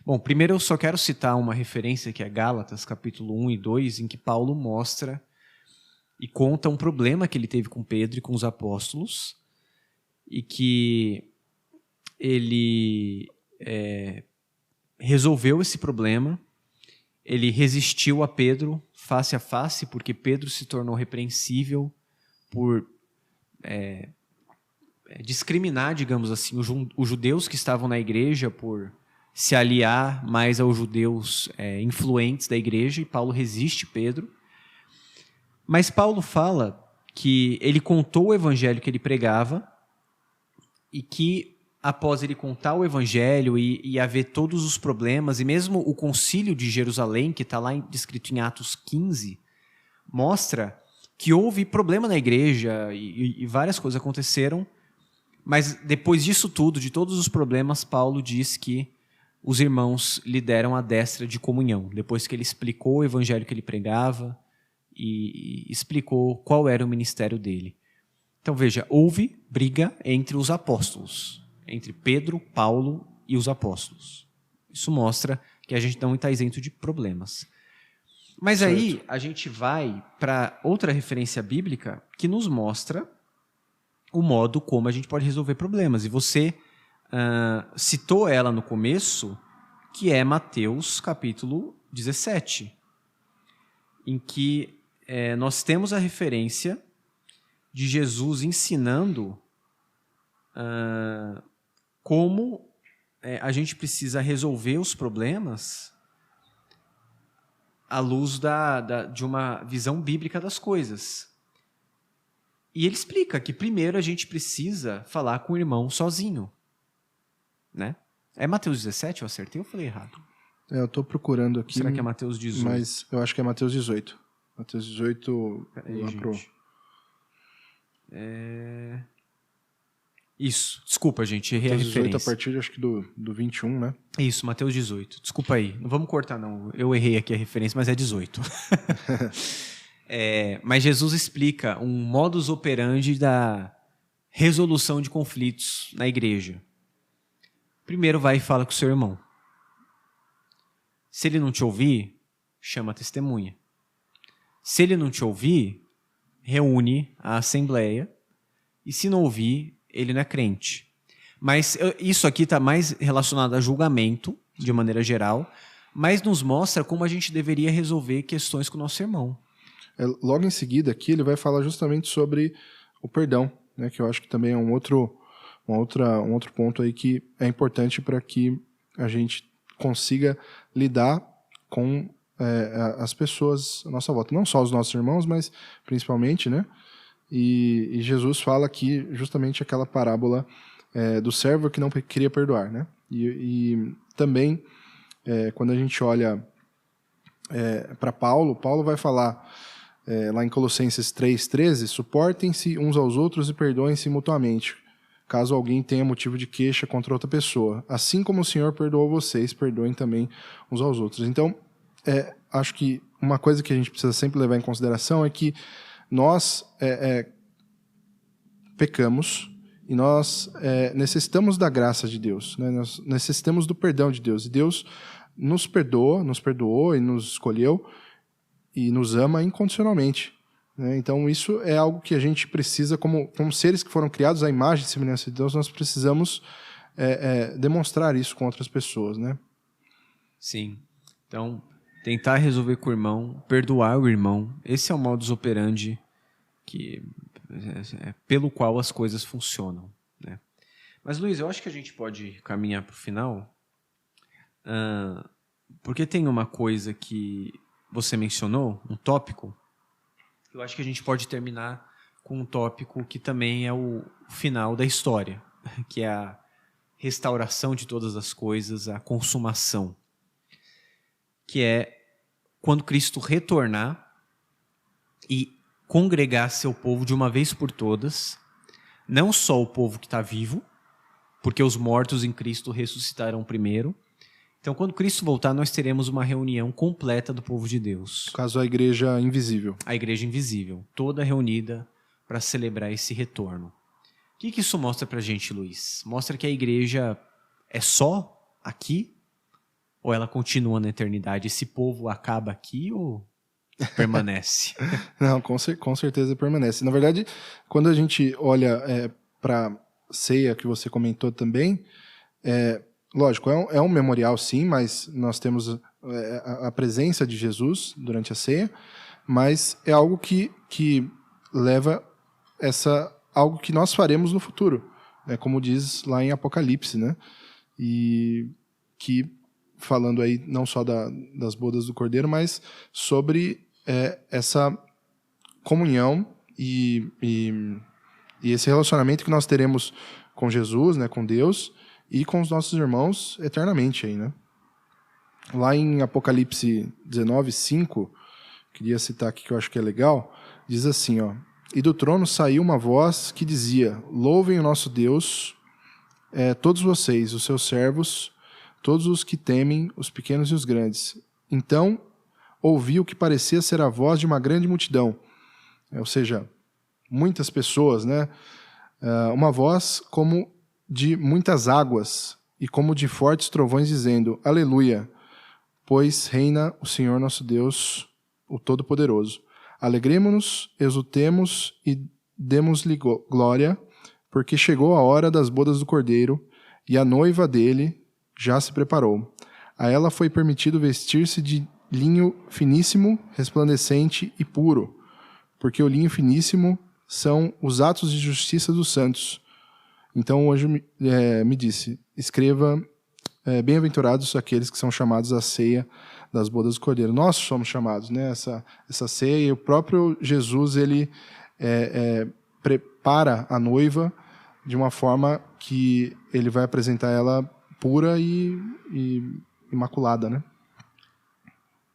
Bom, primeiro eu só quero citar uma referência que é Gálatas, capítulo 1 e 2, em que Paulo mostra e conta um problema que ele teve com Pedro e com os apóstolos, e que ele resolveu esse problema. Ele resistiu a Pedro face a face, porque Pedro se tornou repreensível por discriminar, digamos assim, os judeus que estavam na igreja, por se aliar mais aos judeus influentes da igreja, e Paulo resiste Pedro. Mas Paulo fala que ele contou o evangelho que ele pregava e que, após ele contar o evangelho e haver todos os problemas, e mesmo o concílio de Jerusalém, que está lá descrito em Atos 15, mostra que houve problema na igreja e várias coisas aconteceram, mas depois disso tudo, de todos os problemas, Paulo diz que os irmãos lhe deram a destra de comunhão, depois que ele explicou o evangelho que ele pregava e explicou qual era o ministério dele. Então veja, houve briga entre os apóstolos, entre Pedro, Paulo e os apóstolos. Isso mostra que a gente não está isento de problemas. Mas certo. Aí a gente vai para outra referência bíblica que nos mostra o modo como a gente pode resolver problemas. E você citou ela no começo, que é Mateus capítulo 17, em que nós temos a referência de Jesus ensinando como a gente precisa resolver os problemas à luz de uma visão bíblica das coisas. E ele explica que primeiro a gente precisa falar com o irmão sozinho. Né? É Mateus 17? Eu acertei ou falei errado? Eu estou procurando aqui. Será que é Mateus 18? Mas eu acho que é Mateus 18. Mateus 18... Isso. Desculpa, gente. Errei Mateus a referência. 18 a partir, acho que do 21, né? Isso, Mateus 18. Desculpa aí. Não vamos cortar, não. Eu errei aqui a referência, mas é 18. Mas Jesus explica um modus operandi da resolução de conflitos na igreja. Primeiro vai e fala com o seu irmão. Se ele não te ouvir, chama a testemunha. Se ele não te ouvir, reúne a assembleia. E se não ouvir, ele não é crente. Mas isso aqui está mais relacionado a julgamento, de maneira geral, mas nos mostra como a gente deveria resolver questões com o nosso irmão. Logo em seguida, aqui, ele vai falar justamente sobre o perdão, né, que eu acho que também é um outro ponto aí que é importante para que a gente consiga lidar com as pessoas à nossa volta. Não só os nossos irmãos, mas principalmente, né? E Jesus fala aqui justamente aquela parábola do servo que não queria perdoar, né? E também, quando a gente olha para Paulo vai falar lá em Colossenses 3,13, suportem-se uns aos outros e perdoem-se mutuamente, caso alguém tenha motivo de queixa contra outra pessoa. Assim como o Senhor perdoou vocês, perdoem também uns aos outros. Então, acho que uma coisa que a gente precisa sempre levar em consideração é que nós pecamos e nós necessitamos da graça de Deus, né? Nós necessitamos do perdão de Deus. E Deus nos perdoou e nos escolheu e nos ama incondicionalmente, né? Então isso é algo que a gente precisa, como seres que foram criados à imagem e semelhança de Deus, nós precisamos demonstrar isso com outras pessoas, né? Sim. Então, tentar resolver com o irmão, perdoar o irmão, esse é o modus operandi pelo qual as coisas funcionam, né? Mas, Luiz, eu acho que a gente pode caminhar para o final, porque tem uma coisa que você mencionou, um tópico, eu acho que a gente pode terminar com um tópico que também é o final da história, que é a restauração de todas as coisas, a consumação, que é quando Cristo retornar e congregar seu povo de uma vez por todas, não só o povo que está vivo, porque os mortos em Cristo ressuscitarão primeiro. Então, quando Cristo voltar, nós teremos uma reunião completa do povo de Deus. No caso, a igreja invisível. A igreja invisível, toda reunida para celebrar esse retorno. O que isso mostra para a gente, Luiz? Mostra que a igreja é só aqui? Ou ela continua na eternidade? Esse povo acaba aqui ou permanece? Não, com certeza permanece. Na verdade, quando a gente olha para a ceia que você comentou também, lógico, é um memorial sim, mas nós temos a presença de Jesus durante a ceia, mas é algo que leva algo que nós faremos no futuro, como diz lá em Apocalipse, né? E que, falando aí não só das bodas do Cordeiro, mas sobre essa comunhão e esse relacionamento que nós teremos com Jesus, né, com Deus, e com os nossos irmãos eternamente aí, né? Lá em Apocalipse 19:5, queria citar aqui que eu acho que é legal, diz assim, ó: "E do trono saiu uma voz que dizia: Louvem o nosso Deus, todos vocês, os seus servos, todos os que temem, os pequenos e os grandes." Então ouvi o que parecia ser a voz de uma grande multidão, ou seja, muitas pessoas, né? Uma voz como de muitas águas e como de fortes trovões, dizendo: Aleluia, pois reina o Senhor nosso Deus, o Todo-Poderoso. Alegremo-nos, exultemos e demos-lhe glória, porque chegou a hora das bodas do Cordeiro, e a noiva dele já se preparou. A ela foi permitido vestir-se de linho finíssimo, resplandecente e puro, porque o linho finíssimo são os atos de justiça dos santos. Então o anjo me disse: escreva, bem-aventurados aqueles que são chamados à ceia das bodas do Cordeiro. Nós somos chamados, né, essa ceia, e o próprio Jesus, ele prepara a noiva de uma forma que ele vai apresentar ela pura e imaculada, né?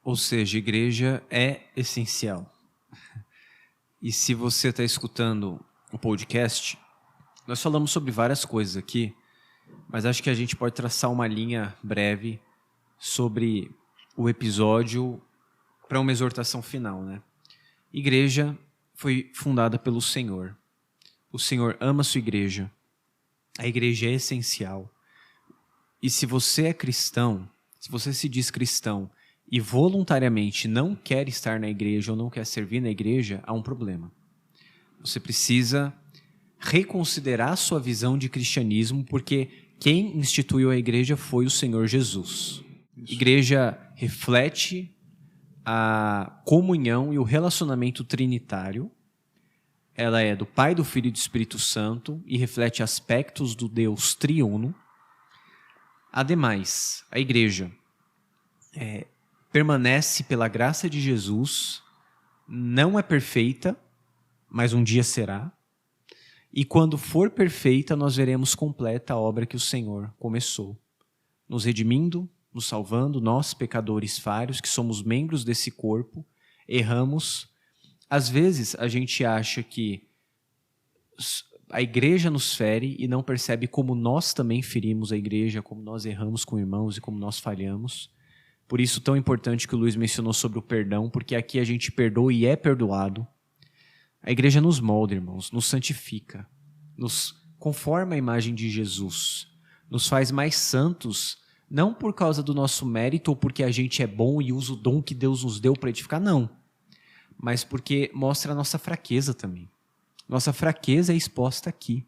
Ou seja, igreja é essencial. E se você está escutando o podcast, nós falamos sobre várias coisas aqui, mas acho que a gente pode traçar uma linha breve sobre o episódio para uma exortação final, né? Igreja foi fundada pelo Senhor. O Senhor ama a sua igreja. A igreja é essencial. E se você é cristão, se você se diz cristão e voluntariamente não quer estar na igreja ou não quer servir na igreja, há um problema. Você precisa reconsiderar a sua visão de cristianismo, porque quem instituiu a igreja foi o Senhor Jesus. Isso. Igreja reflete a comunhão e o relacionamento trinitário. Ela é do Pai, do Filho e do Espírito Santo e reflete aspectos do Deus triuno. Ademais, a igreja permanece pela graça de Jesus, não é perfeita, mas um dia será. E quando for perfeita, nós veremos completa a obra que o Senhor começou, nos redimindo, nos salvando, nós, pecadores falhos, que somos membros desse corpo, erramos. Às vezes, a gente acha que a igreja nos fere e não percebe como nós também ferimos a igreja, como nós erramos com irmãos e como nós falhamos. Por isso, tão importante que o Luiz mencionou sobre o perdão, porque aqui a gente perdoa e é perdoado. A igreja nos molda, irmãos, nos santifica, nos conforma à imagem de Jesus, nos faz mais santos, não por causa do nosso mérito ou porque a gente é bom e usa o dom que Deus nos deu para edificar, não. Mas porque mostra a nossa fraqueza também. Nossa fraqueza é exposta aqui.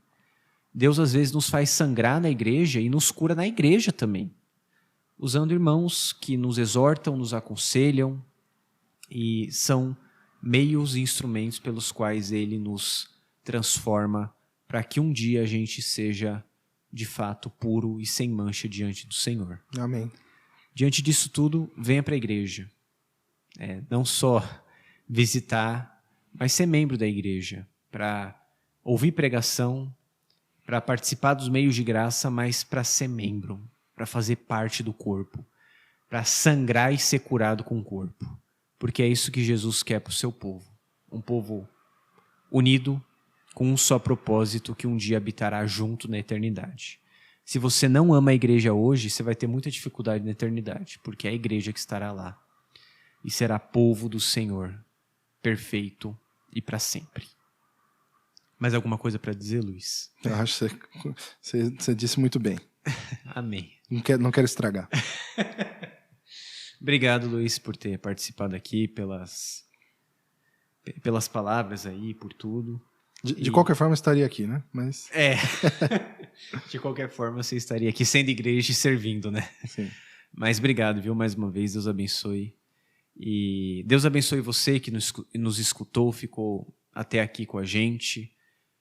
Deus às vezes nos faz sangrar na igreja e nos cura na igreja também, usando irmãos que nos exortam, nos aconselham e são meios e instrumentos pelos quais Ele nos transforma para que um dia a gente seja de fato puro e sem mancha diante do Senhor. Amém. Diante disso tudo, venha para a igreja. Não só visitar, mas ser membro da igreja, para ouvir pregação, para participar dos meios de graça, mas para ser membro, para fazer parte do corpo, para sangrar e ser curado com o corpo. Porque é isso que Jesus quer para o seu povo. Um povo unido, com um só propósito, que um dia habitará junto na eternidade. Se você não ama a igreja hoje, você vai ter muita dificuldade na eternidade, porque é a igreja que estará lá. E será povo do Senhor, perfeito e para sempre. Mais alguma coisa para dizer, Luiz? Eu acho que você disse muito bem. Amém. Não quero estragar. Obrigado, Luiz, por ter participado aqui, pelas palavras aí, por tudo. De qualquer forma, eu estaria aqui, né? Mas... De qualquer forma, você estaria aqui sendo igreja e servindo, né? Sim. Mas obrigado, viu? Mais uma vez, Deus abençoe. E Deus abençoe você que nos escutou, ficou até aqui com a gente.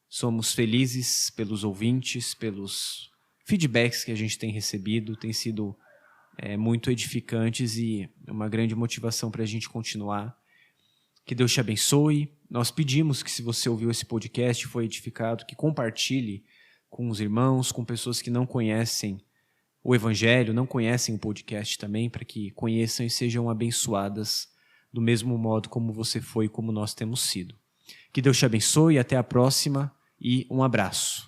Somos felizes pelos ouvintes, pelos feedbacks que a gente tem recebido. Tem sido muito edificantes e uma grande motivação para a gente continuar. Que Deus te abençoe nós pedimos que, se você ouviu esse podcast e foi edificado, que compartilhe com os irmãos, com pessoas que não conhecem o Evangelho, não conhecem o podcast também, para que conheçam e sejam abençoadas do mesmo modo como você foi e como nós temos sido. Que Deus te abençoe, até a próxima e um abraço.